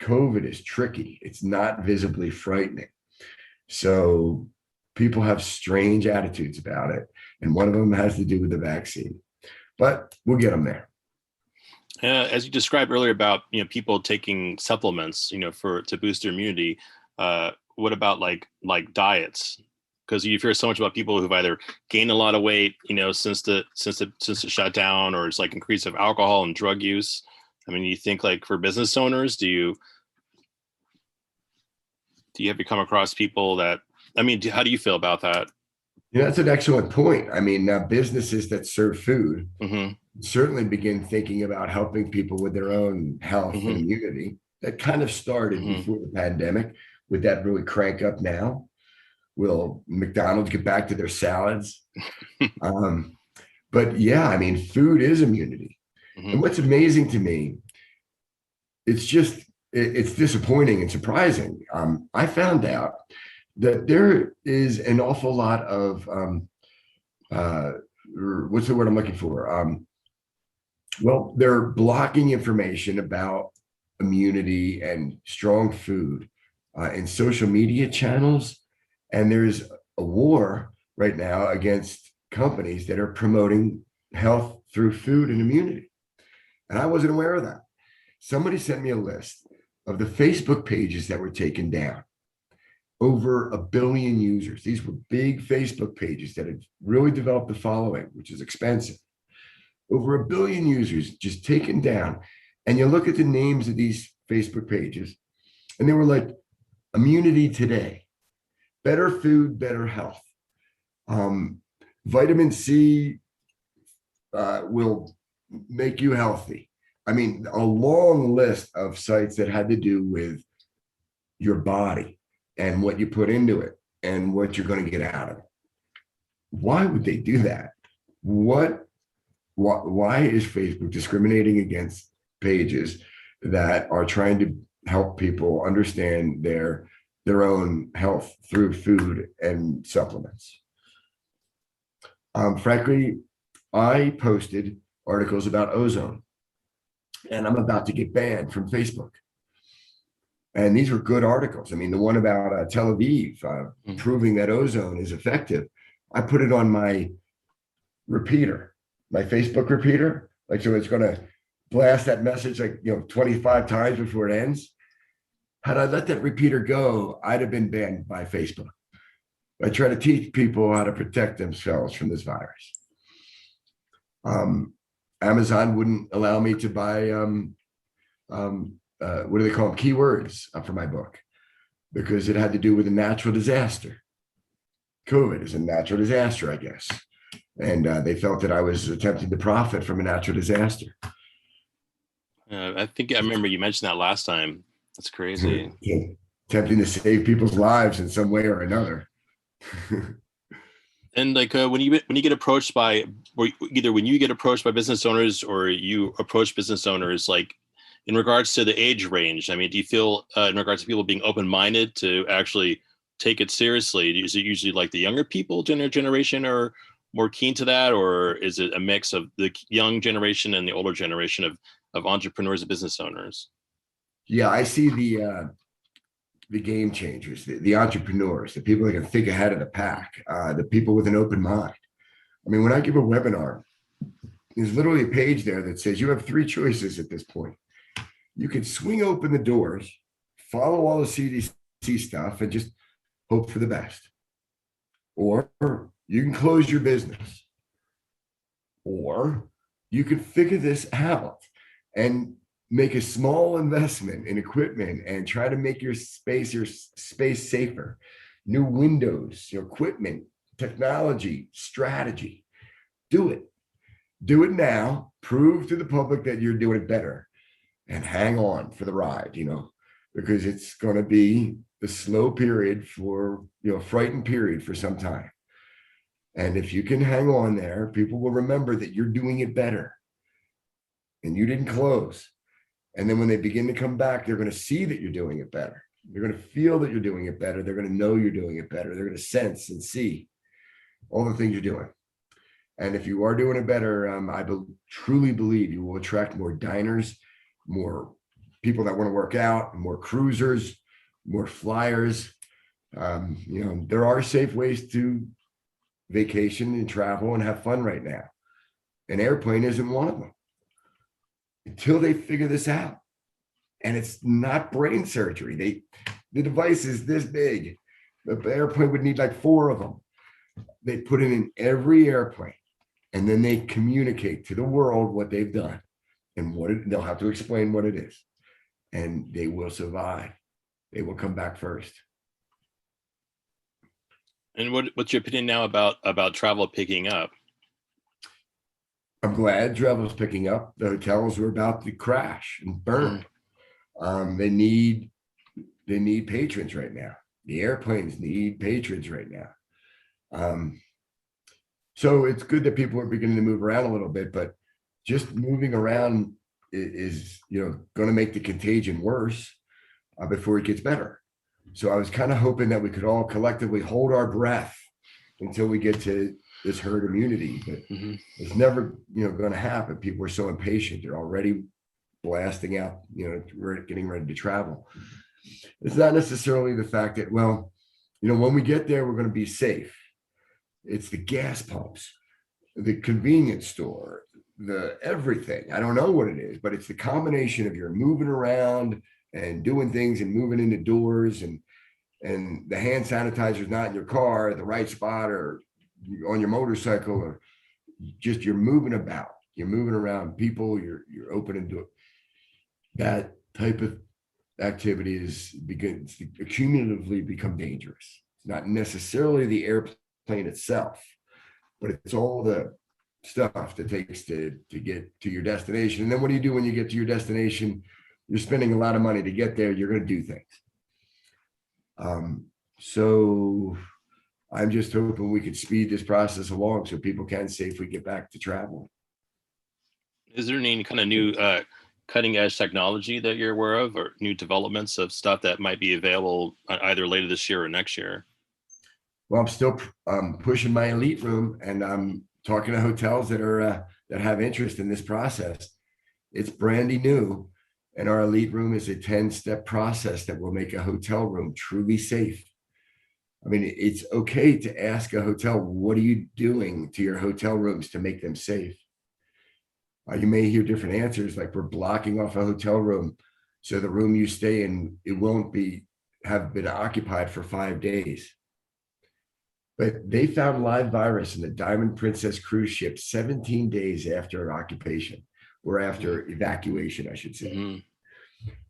COVID is tricky. It's not visibly frightening. So people have strange attitudes about it. And one of them has to do with the vaccine. But we'll get them there. As you described earlier about people taking supplements to boost their immunity, what about like diets? Because you hear so much about people who've either gained a lot of weight, since the shutdown, or it's like increase of alcohol and drug use. I mean, you think like for business owners, do you have to come across people that, how do you feel about that? Yeah, that's an excellent point. I mean, businesses that serve food Mm-hmm. certainly begin thinking about helping people with their own health Mm-hmm. and immunity. That kind of started Mm-hmm. before the pandemic. Would that really crank up now? Will McDonald's get back to their salads? But yeah, I mean, food is immunity. Mm-hmm. And what's amazing to me, it's disappointing and surprising. I found out that there is an awful lot of, what's the word I'm looking for? Well, they're blocking information about immunity and strong food in social media channels. And there's a war right now against companies that are promoting health through food and immunity. And I wasn't aware of that. Somebody sent me a list of the Facebook pages that were taken down. Over 1 billion users. These were big Facebook pages that had really developed the following, which is expensive. Over 1 billion users just taken down. And you look at the names of these Facebook pages, and they were like, Immunity Today, Better Food, Better Health. Vitamin C will make you healthy. I mean, a long list of sites that had to do with your body and what you put into it and what you're going to get out of it. Why would they do that? Why is Facebook discriminating against pages that are trying to help people understand their own health through food and supplements? Frankly, I posted articles about ozone, and I'm about to get banned from Facebook. And these were good articles. I mean, the one about Tel Aviv proving that ozone is effective, I put it on my repeater, my Facebook repeater. Like, so it's going to blast that message 25 times before it ends. Had I let that repeater go, I'd have been banned by Facebook. I try to teach people how to protect themselves from this virus. Amazon wouldn't allow me to buy what do they call them? Keywords for my book, because it had to do with a natural disaster. COVID is a natural disaster, I guess. And they felt that I was attempting to profit from a natural disaster. I think I remember you mentioned that last time. That's crazy. Yeah. Attempting to save people's lives in some way or another. And like when you get approached by, or either when you get approached by business owners or you approach business owners, like in regards to the age range, I mean, do you feel in regards to people being open-minded to actually take it seriously? Is it usually like the younger people generation are more keen to that, or is it a mix of the young generation and the older generation of entrepreneurs and business owners? Yeah, I see the game changers, the entrepreneurs, the people that can think ahead of the pack, the people with an open mind. I mean, when I give a webinar, there's literally a page there that says you have 3 choices at this point. You can swing open the doors, follow all the CDC stuff, and just hope for the best. Or you can close your business. Or you can figure this out and make a small investment in equipment and try to make your space safer. New windows, your equipment, technology, strategy. Do it. Do it now. Prove to the public that you're doing it better. And hang on for the ride, because it's going to be the slow period for, frightened period for some time. And if you can hang on there, people will remember that you're doing it better and you didn't close. And then when they begin to come back, they're going to see that you're doing it better. They're going to feel that you're doing it better. They're going to know you're doing it better. They're going to sense and see all the things you're doing. And if you are doing it better, I truly believe you will attract more diners, more people that want to work out, more cruisers, more flyers. There are safe ways to vacation and travel and have fun right now. An airplane isn't one of them. Until they figure this out. And it's not brain surgery. The device is this big. The airplane would need like 4 of them. They put it in every airplane, and then they communicate to the world what they've done and they'll have to explain what it is, and they will survive. They will come back first. And what's your opinion now about travel picking up? I'm glad travel is picking up. The hotels were about to crash and burn. They need patrons right now. The airplanes need patrons right now. So it's good that people are beginning to move around a little bit, but just moving around is going to make the contagion worse before it gets better. So I was kind of hoping that we could all collectively hold our breath until we get to this herd immunity, but it's never going to happen. People are so impatient. They're already blasting out, getting ready to travel. It's not necessarily the fact that, when we get there, we're going to be safe. It's the gas pumps, the convenience store, the everything. I don't know what it is, but it's the combination of you're moving around and doing things and moving into doors, and the hand sanitizer's not in your car at the right spot or on your motorcycle, or just you're moving about, you're moving around people, you're opening door. That type of activity begins to accumulatively become dangerous. It's not necessarily the airplane itself, but it's all the stuff that takes to get to your destination. And then what do you do when you get to your destination? You're spending a lot of money to get there. You're going to do things. So I'm just hoping we could speed this process along so people can safely get back to travel. Is there any kind of new cutting edge technology that you're aware of, or new developments of stuff that might be available either later this year or next year? Well, I'm still pushing my elite room, and I'm talking to hotels that are that have interest in this process. It's brandy new, and our elite room is a 10-step process that will make a hotel room truly safe. I mean, it's okay to ask a hotel, what are you doing to your hotel rooms to make them safe? You may hear different answers, like we're blocking off a hotel room so the room you stay in, it won't have been occupied for 5 days. But they found live virus in the Diamond Princess cruise ship 17 days after occupation, or after evacuation, I should say.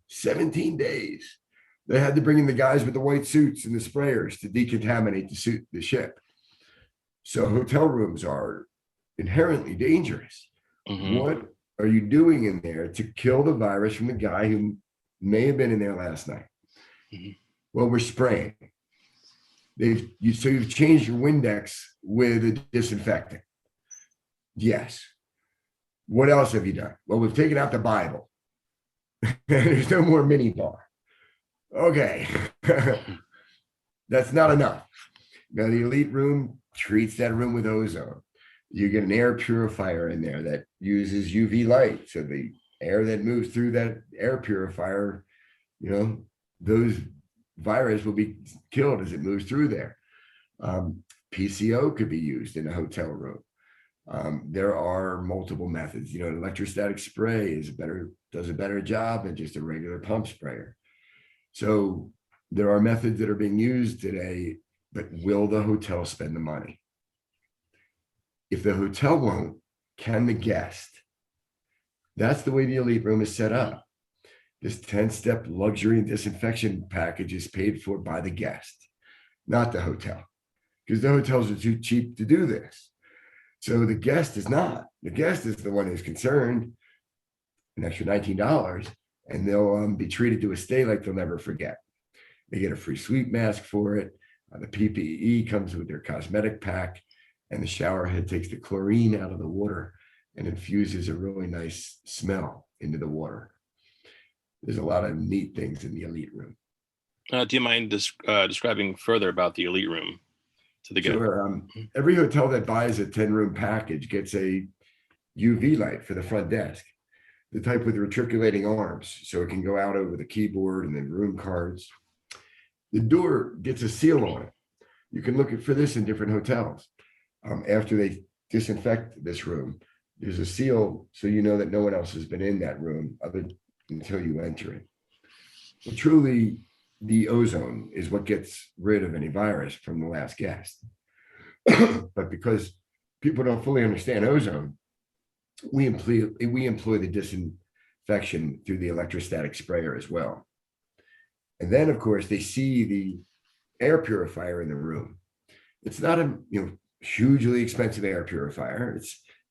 17 days. They had to bring in the guys with the white suits and the sprayers to decontaminate the ship. So hotel rooms are inherently dangerous. What are you doing in there to kill the virus from the guy who may have been in there last night? Well, we're spraying. So you've changed your Windex with a disinfectant. Yes. What else have you done? Well, we've taken out the Bible. There's no more mini bar. Okay. That's not enough. Now, the elite room treats that room with ozone. You get an air purifier in there that uses UV light. So the air that moves through that air purifier, those virus will be killed as it moves through there. PCO could be used in a hotel room. There are multiple methods. Electrostatic spray does a better job than just a regular pump sprayer. So there are methods that are being used today, but will the hotel spend the money? If the hotel won't, can the guest? That's the way the elite room is set up. This 10-step luxury and disinfection package is paid for by the guest, not the hotel, because the hotels are too cheap to do this. So the guest is not. The guest is the one who's concerned, an extra $19, and they'll be treated to a stay like they'll never forget. They get a free sweep mask for it. The PPE comes with their cosmetic pack, and the shower head takes the chlorine out of the water and infuses a really nice smell into the water. There's a lot of neat things in the elite room. Do you mind describing further about the elite room to the guest? Sure. Every hotel that buys a 10-room package gets a UV light for the front desk, the type with reticulating arms, so it can go out over the keyboard and then room cards. The door gets a seal on it. You can look for this in different hotels. After they disinfect this room, there's a seal so you know that no one else has been in that room until you enter it. But truly, the ozone is what gets rid of any virus from the last guest. But because people don't fully understand ozone, we employ the disinfection through the electrostatic sprayer as well. And then, of course, they see the air purifier in the room. It's not a hugely expensive air purifier.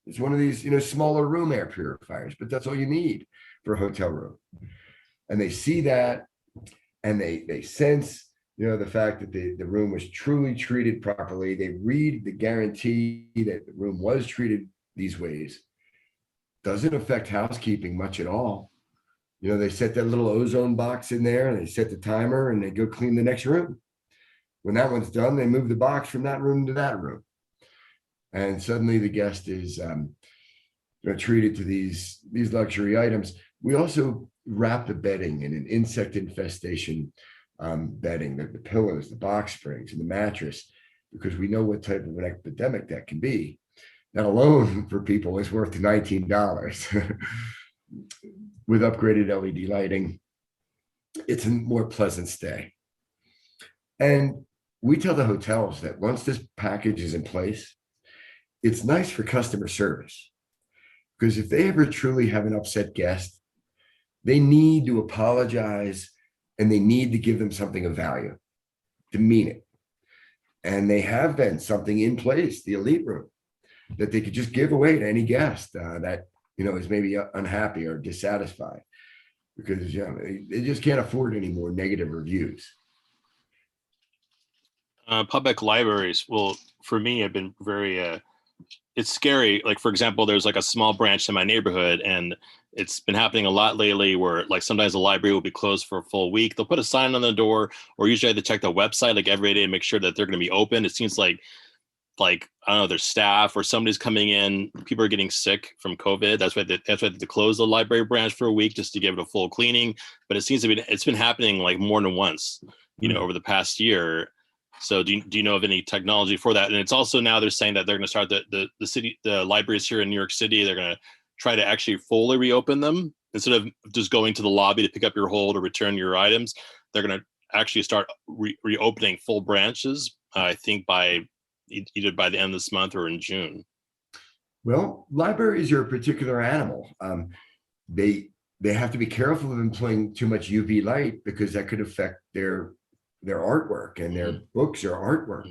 It's one of these smaller room air purifiers, but that's all you need for a hotel room. And they see that, and they sense the fact that the room was truly treated properly. They read the guarantee that the room was treated these ways. Doesn't affect housekeeping much at all. They set that little ozone box in there, and they set the timer, and they go clean the next room. When that one's done, they move the box from that room to that room. And suddenly the guest is treated to these luxury items. We also wrap the bedding in an insect infestation bedding, the pillows, the box springs, and the mattress, because we know what type of an epidemic that can be. That alone for people is worth $19. With upgraded LED lighting, it's a more pleasant stay. And we tell the hotels that once this package is in place, it's nice for customer service, because if they ever truly have an upset guest, they need to apologize, and they need to give them something of value, to mean it. And they have been something in place, the elite room, that they could just give away to any guest that is maybe unhappy or dissatisfied, because they just can't afford any more negative reviews. Public libraries, well, for me, have been very it's scary. Like, for example, there's like a small branch in my neighborhood, and it's been happening a lot lately where like sometimes the library will be closed for a full week. They'll put a sign on the door, or usually I have to check the website like every day to make sure that they're going to be open. It seems like I don't know, their staff or somebody's coming in, people are getting sick from COVID. That's why they had to close the library branch for a week just to give it a full cleaning. But it seems to be, it's been happening like more than once, over the past year. So do you know of any technology for that? And it's also now they're saying that they're going to start the libraries here in New York City. They're going to try to actually fully reopen them instead of just going to the lobby to pick up your hold or return your items. They're going to actually start reopening full branches, I think either by the end of this month or in June. Well, libraries are a particular animal. They have to be careful of employing too much UV light, because that could affect their artwork, and their books are artwork.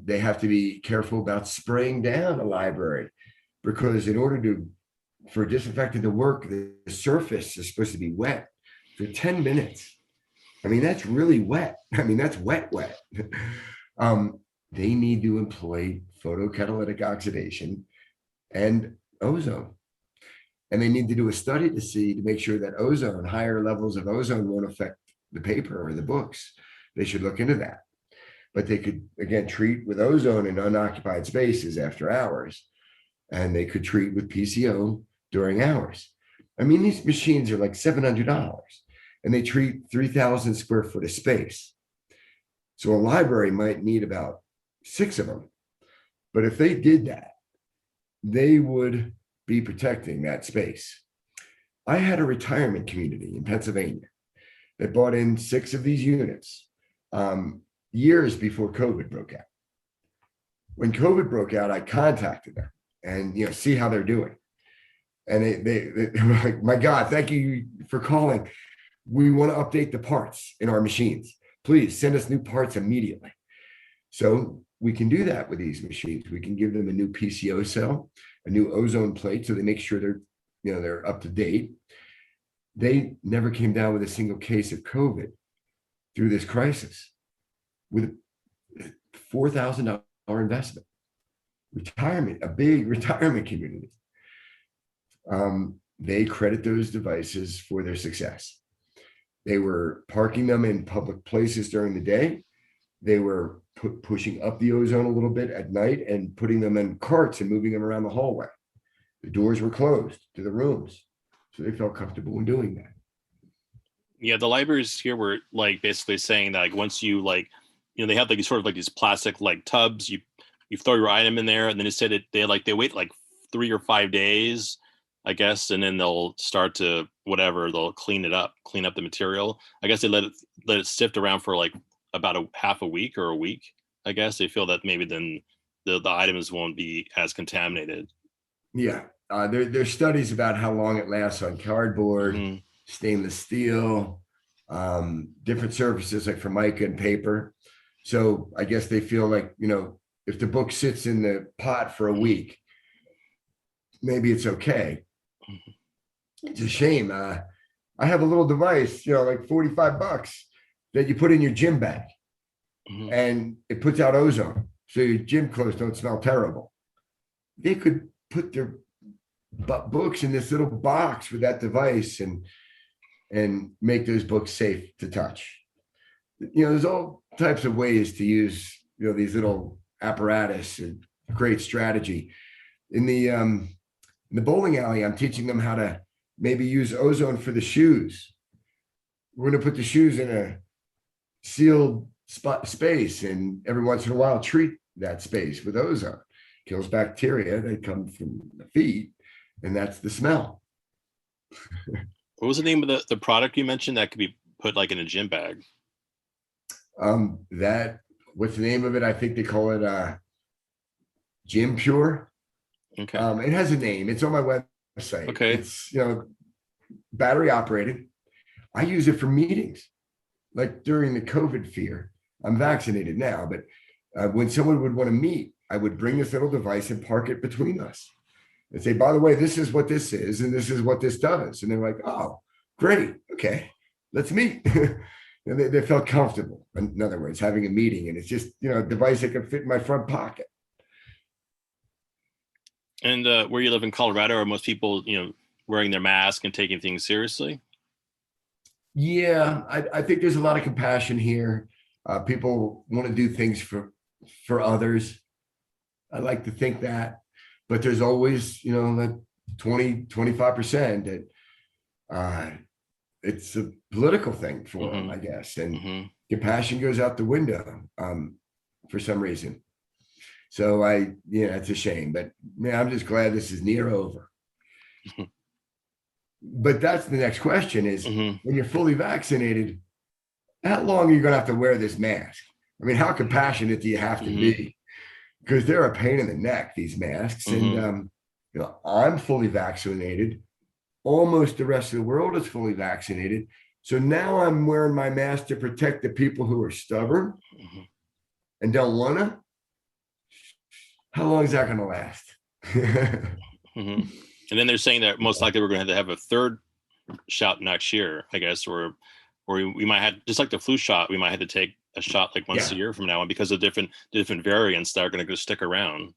They have to be careful about spraying down a library, because in order for disinfectant to work, the surface is supposed to be wet for 10 minutes. I mean, that's really wet. I mean, that's wet. They need to employ photocatalytic oxidation and ozone. And they need to do a study to make sure that higher levels of ozone won't affect the paper or the books. They should look into that. But they could, again, treat with ozone in unoccupied spaces after hours. And they could treat with PCO during hours. I mean, these machines are like $700, and they treat 3,000 square foot of space. So a library might need about 6 of them. But if they did that, they would be protecting that space. I had a retirement community in Pennsylvania that bought in 6 of these units years before COVID broke out. When COVID broke out, I contacted them and see how they're doing. And they were like, "My God, thank you for calling. We want to update the parts in our machines. Please send us new parts immediately." So we can do that with these machines. We can give them a new PCO cell, a new ozone plate, so they make sure they're up to date. They never came down with a single case of COVID through this crisis, with a $4,000 investment. A big retirement community. They credit those devices for their success. They were parking them in public places during the day. They were pushing up the ozone a little bit at night and putting them in carts and moving them around the hallway. The doors were closed to the rooms, so they felt comfortable in doing that. Yeah, the libraries here were like basically saying that like once you they have like sort of like these plastic like tubs, you throw your item in there, and then it said they wait like 3 or 5 days I guess, and then they'll start to they'll clean up the material. I guess they let it sift around for like about a half a week or a week. I guess they feel that maybe then the items won't be as contaminated. Yeah. There's studies about how long it lasts on cardboard, stainless steel, different surfaces like Formica and paper. So I guess they feel like, if the book sits in the pot for a week, maybe it's okay. It's a shame. I have a little device, like $45 that you put in your gym bag, and it puts out ozone, so your gym clothes don't smell terrible. They could put their books in this little box with that device and make those books safe to touch. There's all types of ways to use these little apparatus and great strategy. In the bowling alley, I'm teaching them how to maybe use ozone for the shoes. We're going to put the shoes in a sealed space, and every once in a while treat that space with ozone. Kills bacteria that come from the feet, and that's the smell. What was the name of the product you mentioned that could be put like in a gym bag? What's the name of it? I think they call it Gym Pure. Okay. It has a name. It's on my website. Okay. It's battery operated. I use it for meetings, like during the COVID fear. I'm vaccinated now, but when someone would want to meet, I would bring this little device and park it between us and say, by the way, this is what this is, and this is what this does. And they're like, oh, great. Okay, let's meet. And they felt comfortable. In other words, having a meeting, and it's just, a device that can fit in my front pocket. And where you live in Colorado, are most people, wearing their mask and taking things seriously? Yeah, I think there's a lot of compassion here. People want to do things for others. I like to think that, but there's always, that 25% that it's a political thing for them, I guess. And compassion goes out the window for some reason. So it's a shame, but I'm just glad this is near over. But that's the next question is, when you're fully vaccinated, how long are you going to have to wear this mask? I mean, how compassionate do you have to be? Because they're a pain in the neck, these masks. And, I'm fully vaccinated. Almost the rest of the world is fully vaccinated. So now I'm wearing my mask to protect the people who are stubborn and don't want to. How long is that going to last? And then they're saying that most likely we're going to have a third shot next year, I guess, or we might have, just like the flu shot, we might have to take a shot like once a year from now on because of different variants that are going to stick around.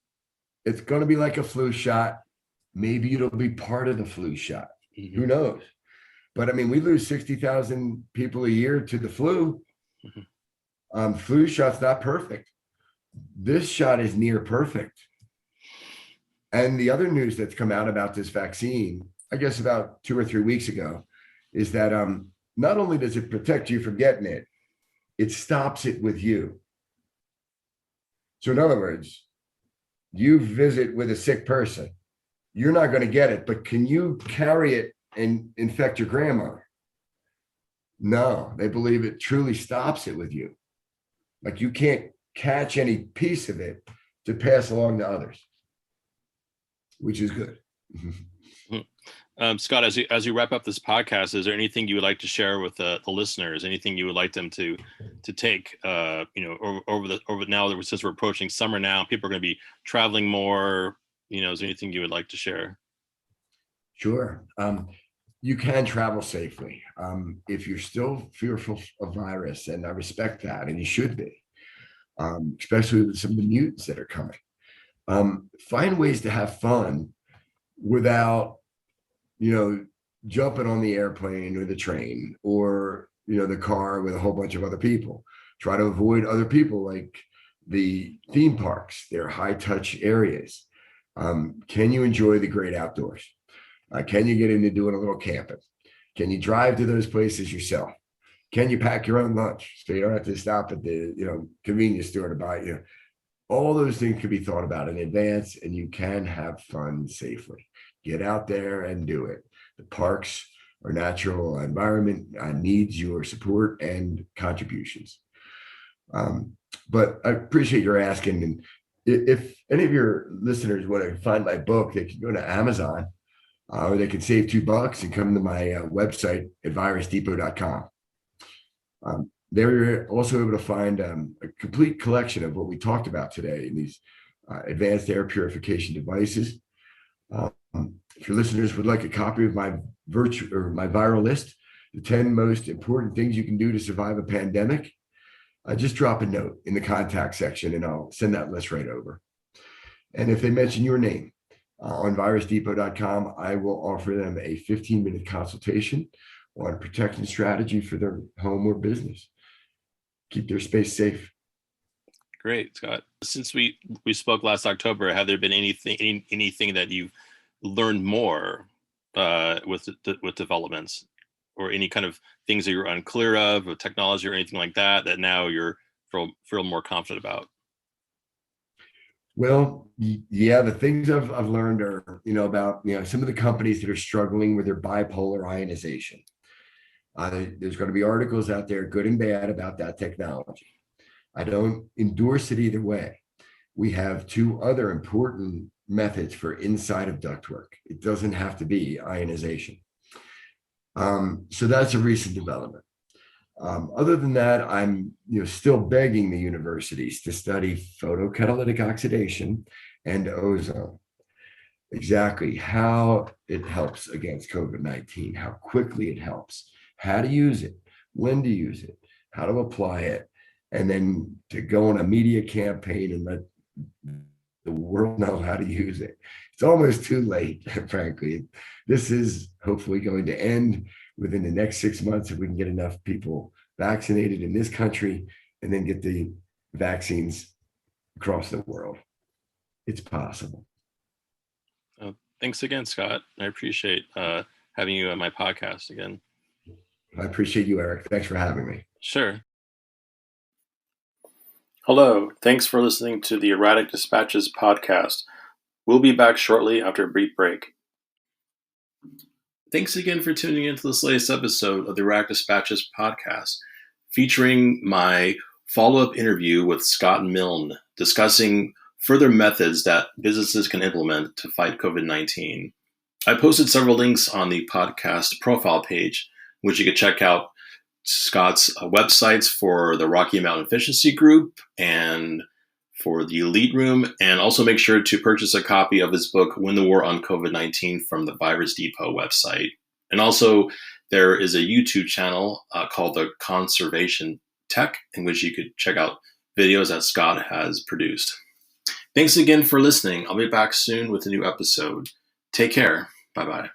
It's going to be like a flu shot. Maybe it'll be part of the flu shot. Who knows? But I mean, we lose 60,000 people a year to the flu. Flu shot's not perfect. This shot is near perfect. And the other news that's come out about this vaccine, I guess about 2 or 3 weeks ago, is that not only does it protect you from getting it, it stops it with you. So in other words, you visit with a sick person, you're not going to get it, but can you carry it and infect your grandmother? No, they believe it truly stops it with you. Like you can't catch any piece of it to pass along to others, which is good. Scott, as you wrap up this podcast, is there anything you would like to share with the listeners? Anything you would like them to take? Over now, since we're approaching summer now, people are going to be traveling more. Is there anything you would like to share? Sure. You can travel safely if you're still fearful of virus, and I respect that, and you should be, especially with some of the mutants that are coming. Find ways to have fun without jumping on the airplane or the train or the car with a whole bunch of other people. Try to avoid other people, like the theme parks. They're high touch areas. Can you enjoy the great outdoors? Can you get into doing a little camping? Can you drive to those places yourself? Can you pack your own lunch so you don't have to stop at the convenience store to buy you? All those things can be thought about in advance, and you can have fun safely. Get out there and do it. The parks, our natural environment needs your support and contributions. But I appreciate your asking. And if any of your listeners want to find my book, they can go to Amazon, or they can save $2 and come to my website at virusdepot.com. They're also able to find a complete collection of what we talked about today in these advanced air purification devices. If your listeners would like a copy of my viral list, the 10 most important things you can do to survive a pandemic, just drop a note in the contact section and I'll send that list right over. And if they mention your name on virusdepot.com, I will offer them a 15-minute consultation on protection strategy for their home or business. Keep their space safe. Great, Scott. Since we spoke last October, have there been anything that you've learned more with developments, or any kind of things that you're unclear of technology or anything like that now you're feel more confident about? Well, yeah, the things I've learned are, about, some of the companies that are struggling with their bipolar ionization. There's going to be articles out there, good and bad, about that technology. I don't endorse it either way. We have two other important methods for inside of ductwork. It doesn't have to be ionization. So that's a recent development. Other than that, I'm still begging the universities to study photocatalytic oxidation and ozone. Exactly how it helps against COVID-19, how quickly it helps, how to use it, when to use it, how to apply it, and then to go on a media campaign and let the world know how to use it. It's almost too late, frankly. This is hopefully going to end within the next 6 months if we can get enough people vaccinated in this country and then get the vaccines across the world. It's possible. Thanks again, Scott. I appreciate having you on my podcast again. I appreciate you, Eric. Thanks for having me. Sure. Hello. Thanks for listening to the Erratic Dispatches podcast. We'll be back shortly after a brief break. Thanks again for tuning into this latest episode of the Erratic Dispatches podcast, featuring my follow-up interview with Scott Milne, discussing further methods that businesses can implement to fight COVID-19. I posted several links on the podcast profile page, which you can check out Scott's websites for the Rocky Mountain Efficiency Group and for the Elite Room, and also make sure to purchase a copy of his book, Win the War on COVID-19, from the Virus Depot website. And also, there is a YouTube channel called The Conservation Tech, in which you could check out videos that Scott has produced. Thanks again for listening. I'll be back soon with a new episode. Take care. Bye-bye.